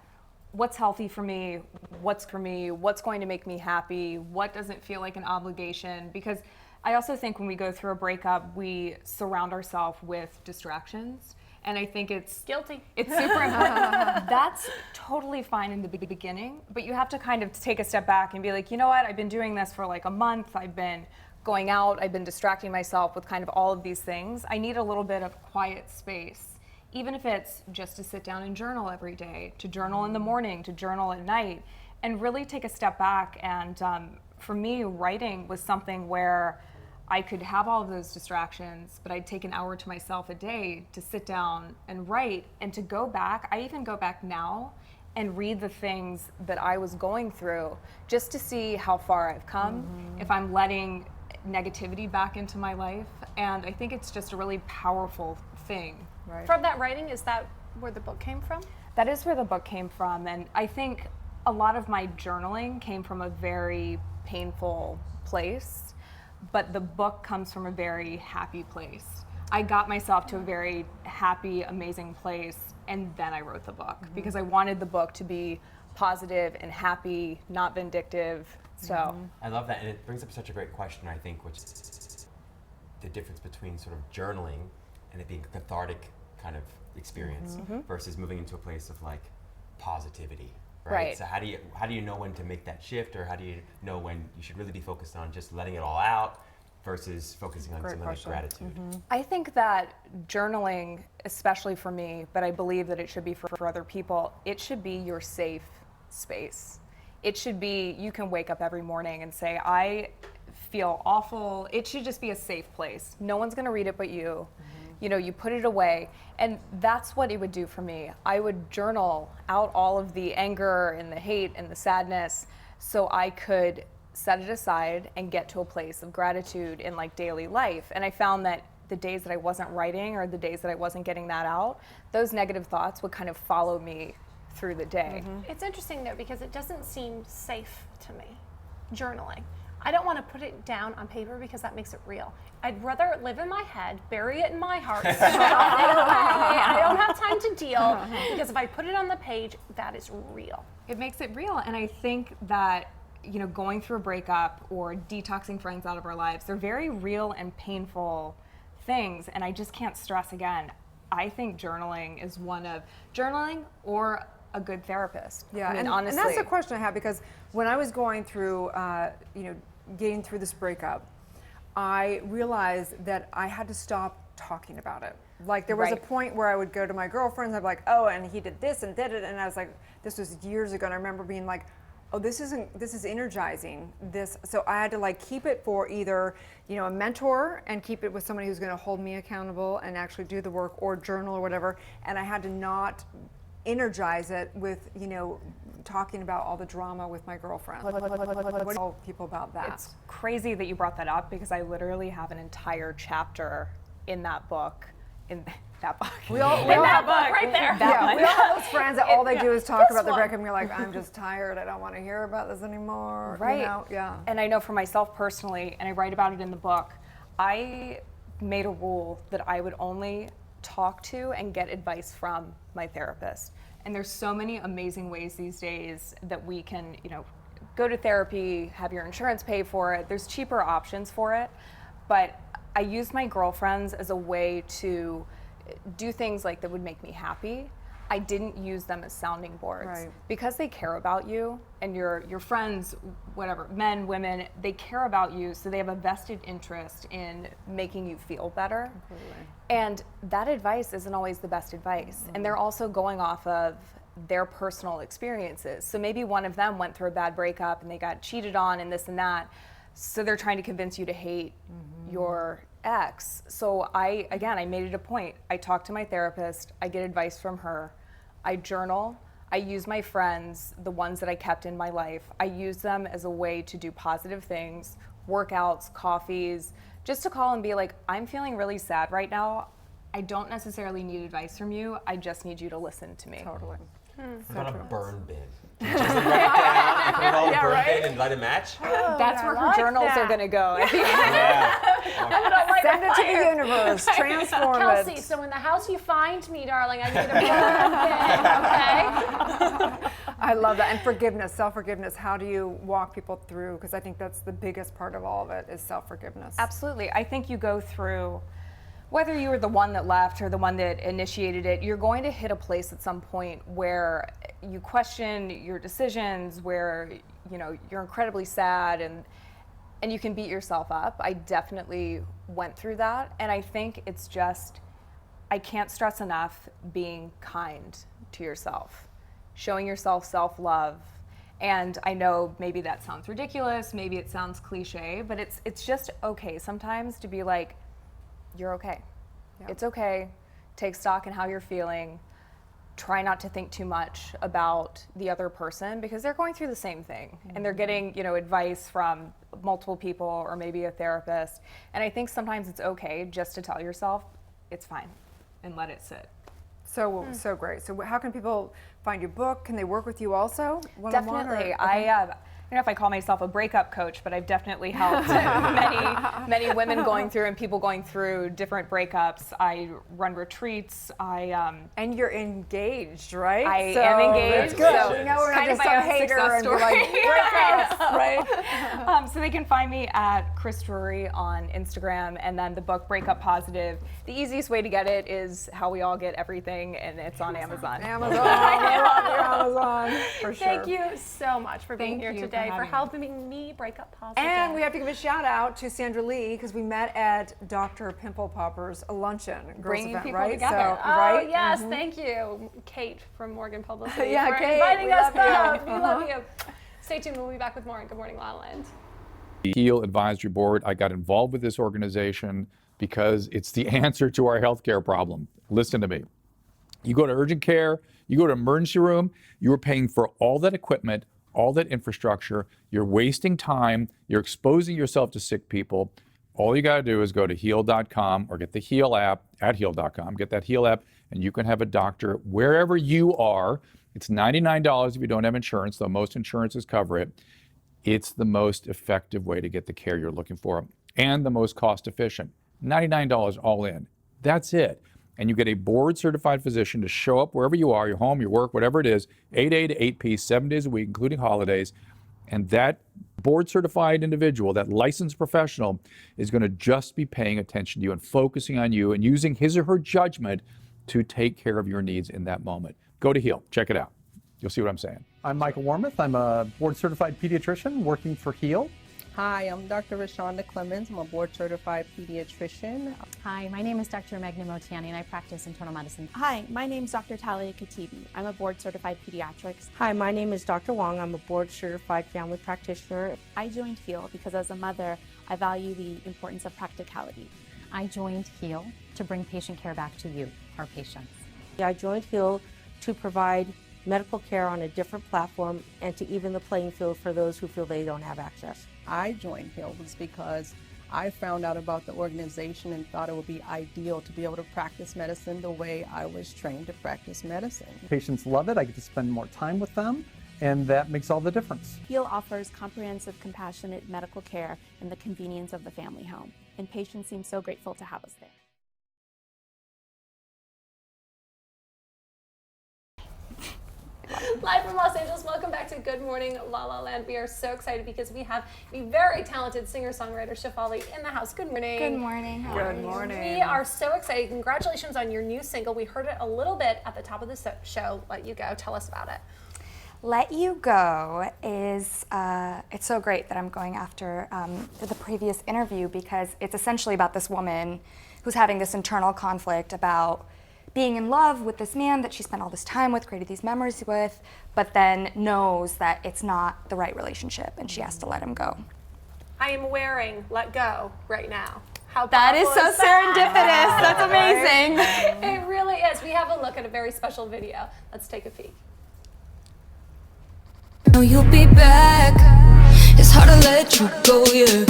what's healthy for me, what's going to make me happy, what doesn't feel like an obligation. Because I also think when we go through a breakup, we surround ourselves with distractions. And I think it's guilty. It's super important. That's totally fine in the beginning, but you have to kind of take a step back and be like, you know what, I've been doing this for like a month. I've been going out, I've been distracting myself with kind of all of these things. I need a little bit of quiet space, even if it's just to sit down and journal every day, to journal in the morning, to journal at night, and really take a step back. And for me, writing was something where I could have all of those distractions, but I'd take an hour to myself a day to sit down and write and to go back. I even go back now and read the things that I was going through just to see how far I've come, if I'm letting negativity back into my life. And I think it's just a really powerful thing. Right. From that writing, is that where the book came from? That is where the book came from. And I think a lot of my journaling came from a very painful place, but the book comes from a very happy place. I got myself to a very happy, amazing place, and then I wrote the book because I wanted the book to be positive and happy, not vindictive. So I love that, and it brings up such a great question, I think, which is the difference between sort of journaling and it being a cathartic kind of experience versus moving into a place of like positivity, right? So how do you know when to make that shift, or how do you know when you should really be focused on just letting it all out versus focusing on something like gratitude? I think that journaling, especially for me, but I believe that it should be for other people, it should be your safe space. It should be, you can wake up every morning and say, I feel awful. It should just be a safe place. No one's gonna read it but you. You know, you put it away. And that's what it would do for me. I would journal out all of the anger and the hate and the sadness so I could set it aside and get to a place of gratitude in like daily life. And I found that the days that I wasn't writing or the days that I wasn't getting that out, those negative thoughts would kind of follow me through the day. It's interesting though, because it doesn't seem safe to me, journaling. I don't want to put it down on paper because that makes it real. I'd rather live in my head, bury it in my heart. I don't have time to deal, because if I put it on the page, that is real. It makes it real. And I think that, you know, going through a breakup or detoxing friends out of our lives, they're very real and painful things. And I just can't stress again, I think journaling is journaling or a good therapist. Yeah, I mean, and honestly. And that's the question I have, because when I was going through, getting through this breakup, I realized that I had to stop talking about it. Like there was a point where I would go to my girlfriends, I'd be like, oh, and he did this and did it, and I was like, this was years ago, and I remember being like, oh, this is energizing. So I had to like keep it for either, a mentor and keep it with somebody who's gonna hold me accountable and actually do the work, or journal or whatever, and I had to not energize it with, talking about all the drama with my girlfriend. What do you tell people about that? It's crazy that you brought that up, because I literally have an entire chapter in that book. We all have book right there. We all have those friends that all they do is talk about the breakup, and you're like, I'm just tired. I don't want to hear about this anymore. Right. Yeah. And I know for myself personally, and I write about it in the book, I made a rule that I would only talk to and get advice from my therapist. And there's so many amazing ways these days that we can, go to therapy, have your insurance pay for it. There's cheaper options for it. But I used my girlfriends as a way to do things like that would make me happy. I didn't use them as sounding boards, because they care about you, and your friends, whatever, men, women, they care about you, so they have a vested interest in making you feel better. Completely. And that advice isn't always the best advice. And they're also going off of their personal experiences. So maybe one of them went through a bad breakup and they got cheated on and this and that. So they're trying to convince you to hate your ex. So I made it a point. I talk to my therapist, I get advice from her, I journal, I use my friends, the ones that I kept in my life, I use them as a way to do positive things, workouts, coffees, just to call and be like, I'm feeling really sad right now. I don't necessarily need advice from you, I just need you to listen to me. Totally. What about a burn bin? Just write it down and put it all in a burn bin and let it match? That's where her journals are going to go. Send it to the universe. Transform it. Kelsey, so in the house you find me, darling, I need a burn bin, okay? I love that. And forgiveness, self-forgiveness. How do you walk people through? Because I think that's the biggest part of all of it, is self-forgiveness. Absolutely. I think you go through, whether you were the one that left or the one that initiated it, you're going to hit a place at some point where you question your decisions, where you're incredibly sad and you can beat yourself up. I definitely went through that, and I think it's just, I can't stress enough being kind to yourself, showing yourself self-love. And I know maybe that sounds ridiculous, maybe it sounds cliche, but it's just okay sometimes to be like, you're okay. Yeah. It's okay. Take stock in how you're feeling. Try not to think too much about the other person, because they're going through the same thing and they're getting, advice from multiple people or maybe a therapist. And I think sometimes it's okay just to tell yourself it's fine and let it sit. So great. So how can people find your book? Can they work with you also? Definitely. I don't know if I call myself a breakup coach, but I've definitely helped many women going through and people going through different breakups. I run retreats. And you're engaged, right? I am engaged. Good. So We know we're not kind of just my some own hater success and be story. like, breakups, right? So they can find me at Kris Drewry on Instagram, and then the book Breakup Positive. The easiest way to get it is how we all get everything, and it's on Amazon. I love your Amazon, for sure. Thank you so much for being here today, for helping me break up positive. And we have to give a shout out to Sandra Lee because we met at Dr. Pimple Popper's luncheon Bringing event, people right? together. So, right? Yes, thank you, Kate from Morgan Publicity, Yeah, for Kate, inviting we us love you. both. We love you. Stay tuned. We'll be back with more on Good Morning LaLa Land. HEAL Advisory Board, I got involved with this organization because it's the answer to our healthcare problem. Listen to me. You go to urgent care, you go to emergency room, you're paying for all that equipment, all that infrastructure, you're wasting time, you're exposing yourself to sick people. All you got to do is go to heal.com or get the HEAL app at heal.com, get that HEAL app, and you can have a doctor wherever you are. It's $99 if you don't have insurance, though most insurances cover it. It's the most effective way to get the care you're looking for and the most cost efficient. $99 all in. That's it. And you get a board certified physician to show up wherever you are, your home, your work, whatever it is, 8A to 8P, 7 days a week, including holidays. And that board certified individual, that licensed professional, is going to just be paying attention to you and focusing on you and using his or her judgment to take care of your needs in that moment. Go to HEAL. Check it out. You'll see what I'm saying. I'm Michael Warmoth. I'm a board-certified pediatrician working for HEAL. Hi, I'm Dr. Rashonda Clemens. I'm a board-certified pediatrician. Hi, my name is Dr. Megna Motiani, and I practice internal medicine. Hi, my name is Dr. Talia Katibi. I'm a board-certified pediatrics. Hi, my name is Dr. Wong. I'm a board-certified family practitioner. I joined HEAL because as a mother, I value the importance of practicality. I joined HEAL to bring patient care back to you, our patients. I joined HEAL to provide medical care on a different platform and to even the playing field for those who feel they don't have access. I joined HEAL was because I found out about the organization and thought it would be ideal to be able to practice medicine the way I was trained to practice medicine. Patients love it. I get to spend more time with them, and that makes all the difference. HEAL offers comprehensive, compassionate medical care in the convenience of the family home, and patients seem so grateful to have us there. Live from Los Angeles, welcome back to Good Morning LaLa Land. We are so excited because we have the very talented singer-songwriter Shefali in the house. Good morning. Good morning. How are you? Good morning. We are so excited. Congratulations on your new single. We heard it a little bit at the top of the show. Let You Go. Tell us about it. Let You Go is, it's so great that I'm going after the previous interview because it's essentially about this woman who's having this internal conflict about being in love with this man that she spent all this time with, created these memories with, but then knows that it's not the right relationship and she has to let him go. I am wearing Let Go right now. How that is powerful so serendipitous. That's amazing. It really is. We have a look at a very special video. Let's take a peek. Know you'll be back. It's hard to let you go, yeah.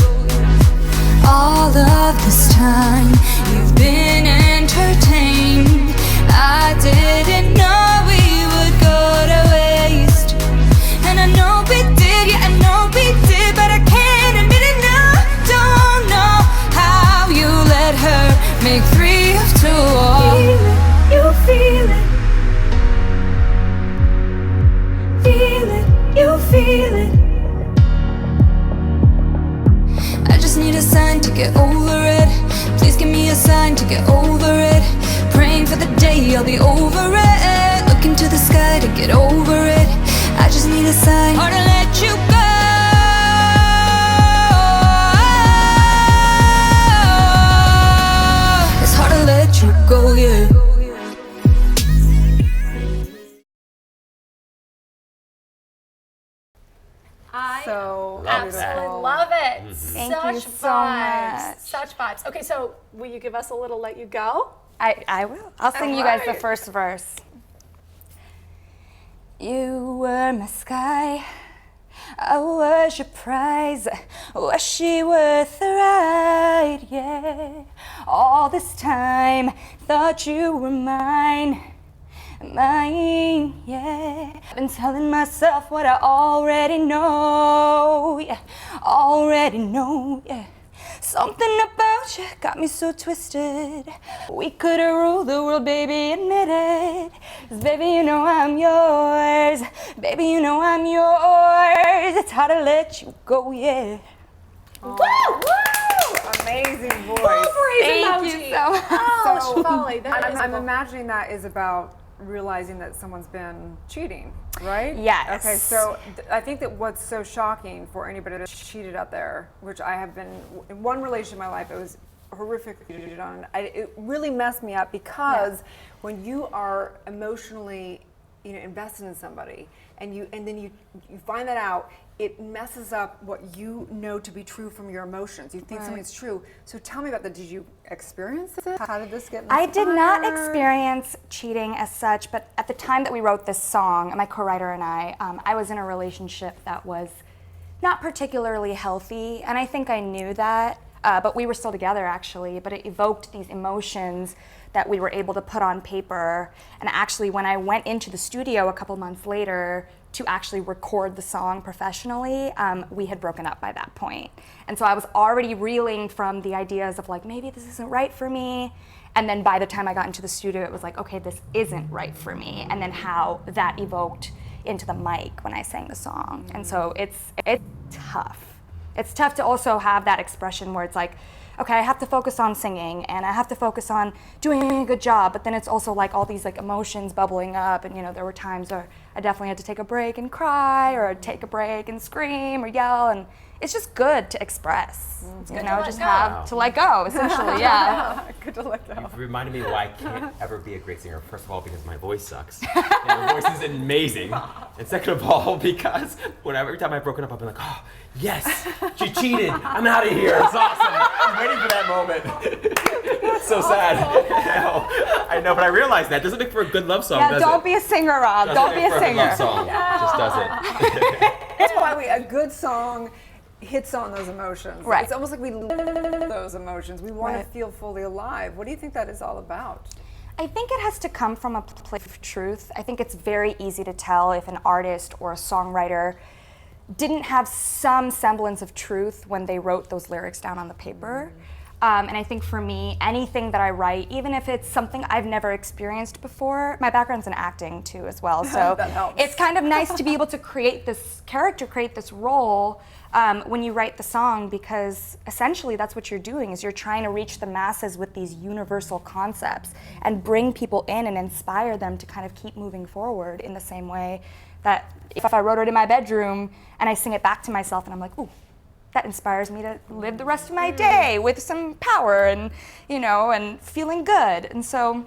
All of this time you've been entertained. I didn't know we would go to waste. And I know we did, yeah, I know we did, but I can't admit it now. Don't know how you let her make 3 of 2. Feel it, you feel it. Feel it, you feel it. I just need a sign to get over it. Please give me a sign to get over it. Praying for the day I'll be over it. Looking to the sky to get over it. I just need a sign or to let you go. It's hard to let you go, yeah. I so absolutely love it. Mm-hmm. Thank Such you so vibes. much. Such vibes. Okay, so will you give us a little Let You Go? I will. I'll sing you guys the first verse. You were my sky, I was your prize. Was she worth the ride? Yeah. All this time, thought you were mine. lying, yeah. I've been telling myself what I already know, yeah. Already know, yeah. Something about you got me so twisted. We could have ruled the world, baby, admit it. 'Cause baby, you know I'm yours. Baby, you know I'm yours. It's hard to let you go, yeah. Woo! Woo! Amazing voice. Thank you so much. So, Shefali, that is I'm imagining that is about realizing that someone's been cheating, right? Yes. Okay, so I think that what's so shocking for anybody that's cheated out there, which I have been in one relationship in my life, it was horrific cheated on. It really messed me up because when you are emotionally, invested in somebody, and then you find that out, it messes up what you know to be true from your emotions. You think something's true. So tell me about that. Did you experience it? How did this get inspired? I did not experience cheating as such, but at the time that we wrote this song, my co-writer and I was in a relationship that was not particularly healthy, and I think I knew that, but we were still together actually, but it evoked these emotions that we were able to put on paper. And actually when I went into the studio a couple months later to actually record the song professionally, we had broken up by that point. And so I was already reeling from the ideas of like, maybe this isn't right for me. And then by the time I got into the studio, it was like, okay, this isn't right for me. And then how that evoked into the mic when I sang the song. And so it's tough. It's tough to also have that expression where it's like, okay, I have to focus on singing and I have to focus on doing a good job, but then it's also like all these like emotions bubbling up, and there were times where I definitely had to take a break and cry, or take a break and scream or yell, and it's just good to express, have to let go, essentially, yeah. Good to let go. You've reminded me why I can't ever be a great singer. First of all, because my voice sucks. And your voice is amazing. And second of all, because every time I've broken up, I've been like, oh, yes, she cheated. I'm out of here. It's awesome. I'm waiting for that moment. It's so sad. I know, but I realize that doesn't make for a good love song, does it? Don't be a singer, Rob. Don't be a singer. Love song. It just doesn't. That's why a good song hits on those emotions. Right. It's almost like we live those emotions. We want to feel fully alive. What do you think that is all about? I think it has to come from a place of truth. I think it's very easy to tell if an artist or a songwriter didn't have some semblance of truth when they wrote those lyrics down on the paper. And I think for me, anything that I write, even if it's something I've never experienced before, my background's in acting too as well, so it's kind of nice to be able to create this character, create this role when you write the song, because essentially that's what you're doing, is you're trying to reach the masses with these universal concepts and bring people in and inspire them to kind of keep moving forward in the same way that if I wrote it in my bedroom and I sing it back to myself and I'm like, ooh, that inspires me to live the rest of my day with some power and, and feeling good. And so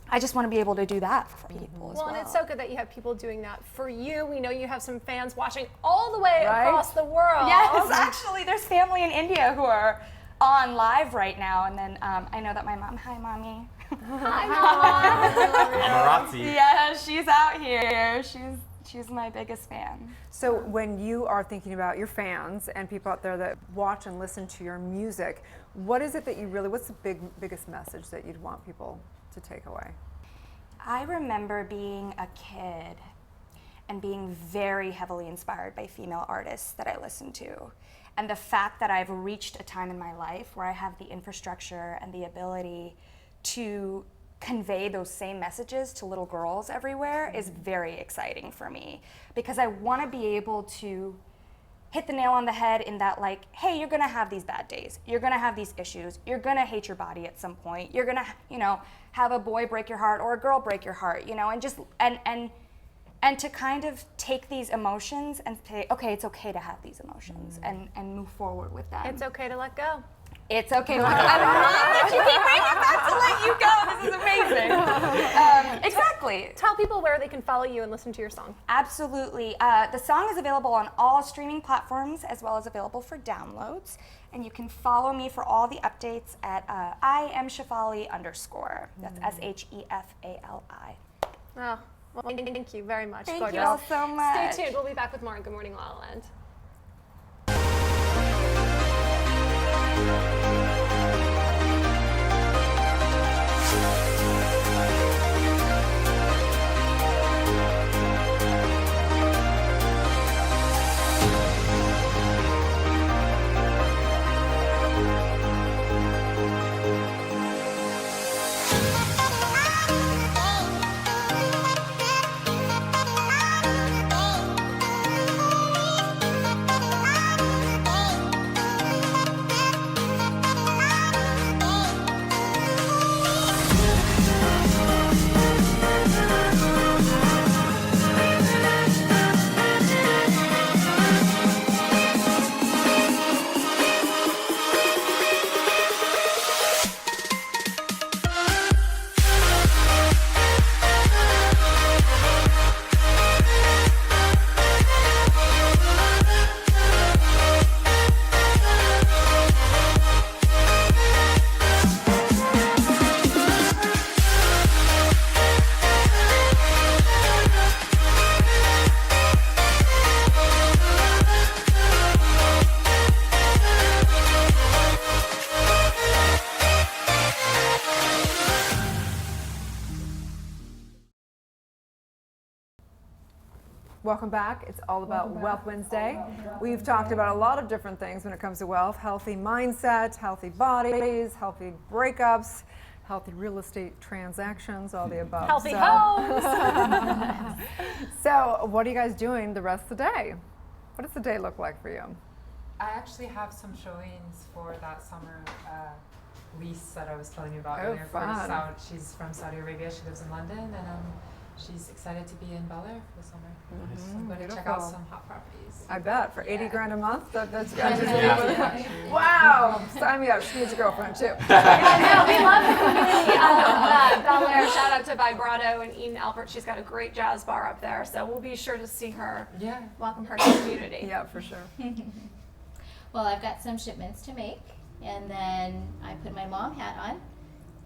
I just want to be able to do that for people as well. And it's so good that you have people doing that for you. We know you have some fans watching all the way across the world. Yes, actually, there's family in India who are on live right now. And then I know that my mom, hi, Mommy. Hi, Mom. Mamarazzi. Yeah, she's out here. She's my biggest fan. So when you are thinking about your fans and people out there that watch and listen to your music, what is it that what's the biggest message that you'd want people to take away? I remember being a kid and being very heavily inspired by female artists that I listened to. And the fact that I've reached a time in my life where I have the infrastructure and the ability to convey those same messages to little girls everywhere is very exciting for me, because I want to be able to hit the nail on the head in that, like, hey, you're gonna have these bad days, you're gonna have these issues, you're gonna hate your body at some point, you're gonna have a boy break your heart or a girl break your heart, and just and to kind of take these emotions and say, okay, it's okay to have these emotions and move forward with them. It's okay to let go. It's okay to let go. I love that you keep bringing it back to let you go. This is amazing. Exactly. Tell people where they can follow you and listen to your song. Absolutely. The song is available on all streaming platforms as well as available for downloads. And you can follow me for all the updates at @IamShefali_. That's SHEFALI. Oh, well, thank you very much. Thank you all so much. Stay tuned. We'll be back with more on Good Morning LaLa Land. Welcome back. It's all about Wealth Wednesday. We've talked about a lot of different things when it comes to wealth: healthy mindset, healthy bodies, healthy breakups, healthy real estate transactions, all the above. Healthy homes. So what are you guys doing the rest of the day? What does the day look like for you? I actually have some showings for that summer lease that I was telling you about Oh, earlier. fun. She's from Saudi Arabia. She lives in London, and she's excited to be in Bel Air for the summer. So I'm going to check out Beautiful. some hot properties. I bet for 80 grand a month. That's Yeah. yeah. Wow! Sign me up. She needs a girlfriend too. Yeah, we love the community of Bel Air. Shout out to Vibrato and Eden Albert. She's got a great jazz bar up there, so we'll be sure to see her. Yeah. Welcome her to the community. Yeah, for sure. Well, I've got some shipments to make, and then I put my mom hat on,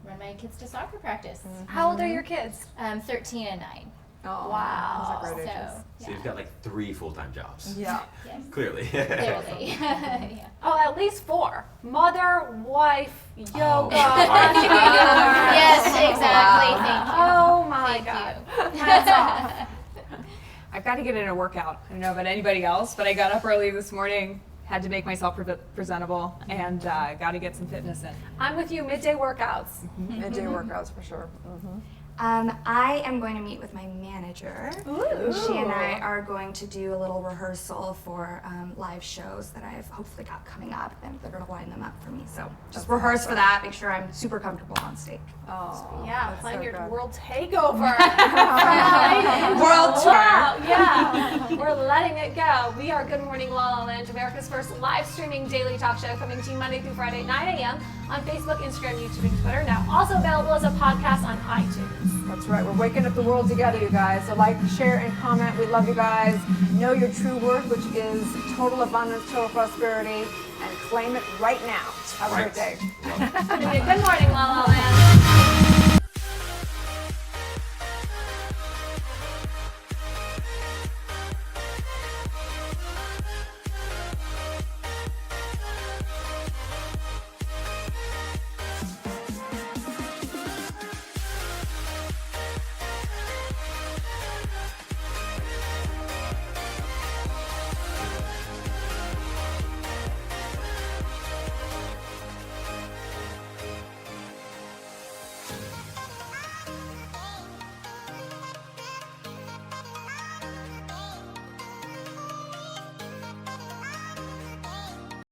run my kids to soccer practice. How old are your kids? 13 and 9. Oh, wow. those are great ages. So you've got like 3 full-time jobs. Yeah. Yes. Clearly. Clearly. Yeah. Oh, at least 4. Mother, wife, yoga. Yes, exactly. Thank you. Oh my Thank God. you. Hats off. I've got to get in a workout. I don't know about anybody else, but I got up early this morning, had to make myself presentable, and got to get some fitness in. I'm with you. Midday workouts. Midday workouts for sure. I am going to meet with my manager. Ooh. She and I are going to do a little rehearsal for live shows that I've hopefully got coming up, and they're going to line them up for me. So just rehearse for that, make sure I'm super comfortable on stage. Oh, Yeah, that's plan so your good. world takeover. World tour. Wow, yeah. We're letting it go. We are Good Morning LaLa Land, America's first live streaming daily talk show, coming to you Monday through Friday, 9 a.m. on Facebook, Instagram, YouTube, and Twitter. Now also available as a podcast on iTunes. That's right. We're waking up the world together, you guys. So like, share, and comment. We love you guys. Know your true worth, which is total abundance, total prosperity, and claim it right now. Have a great day. It's going to be a Good Morning LaLa Land.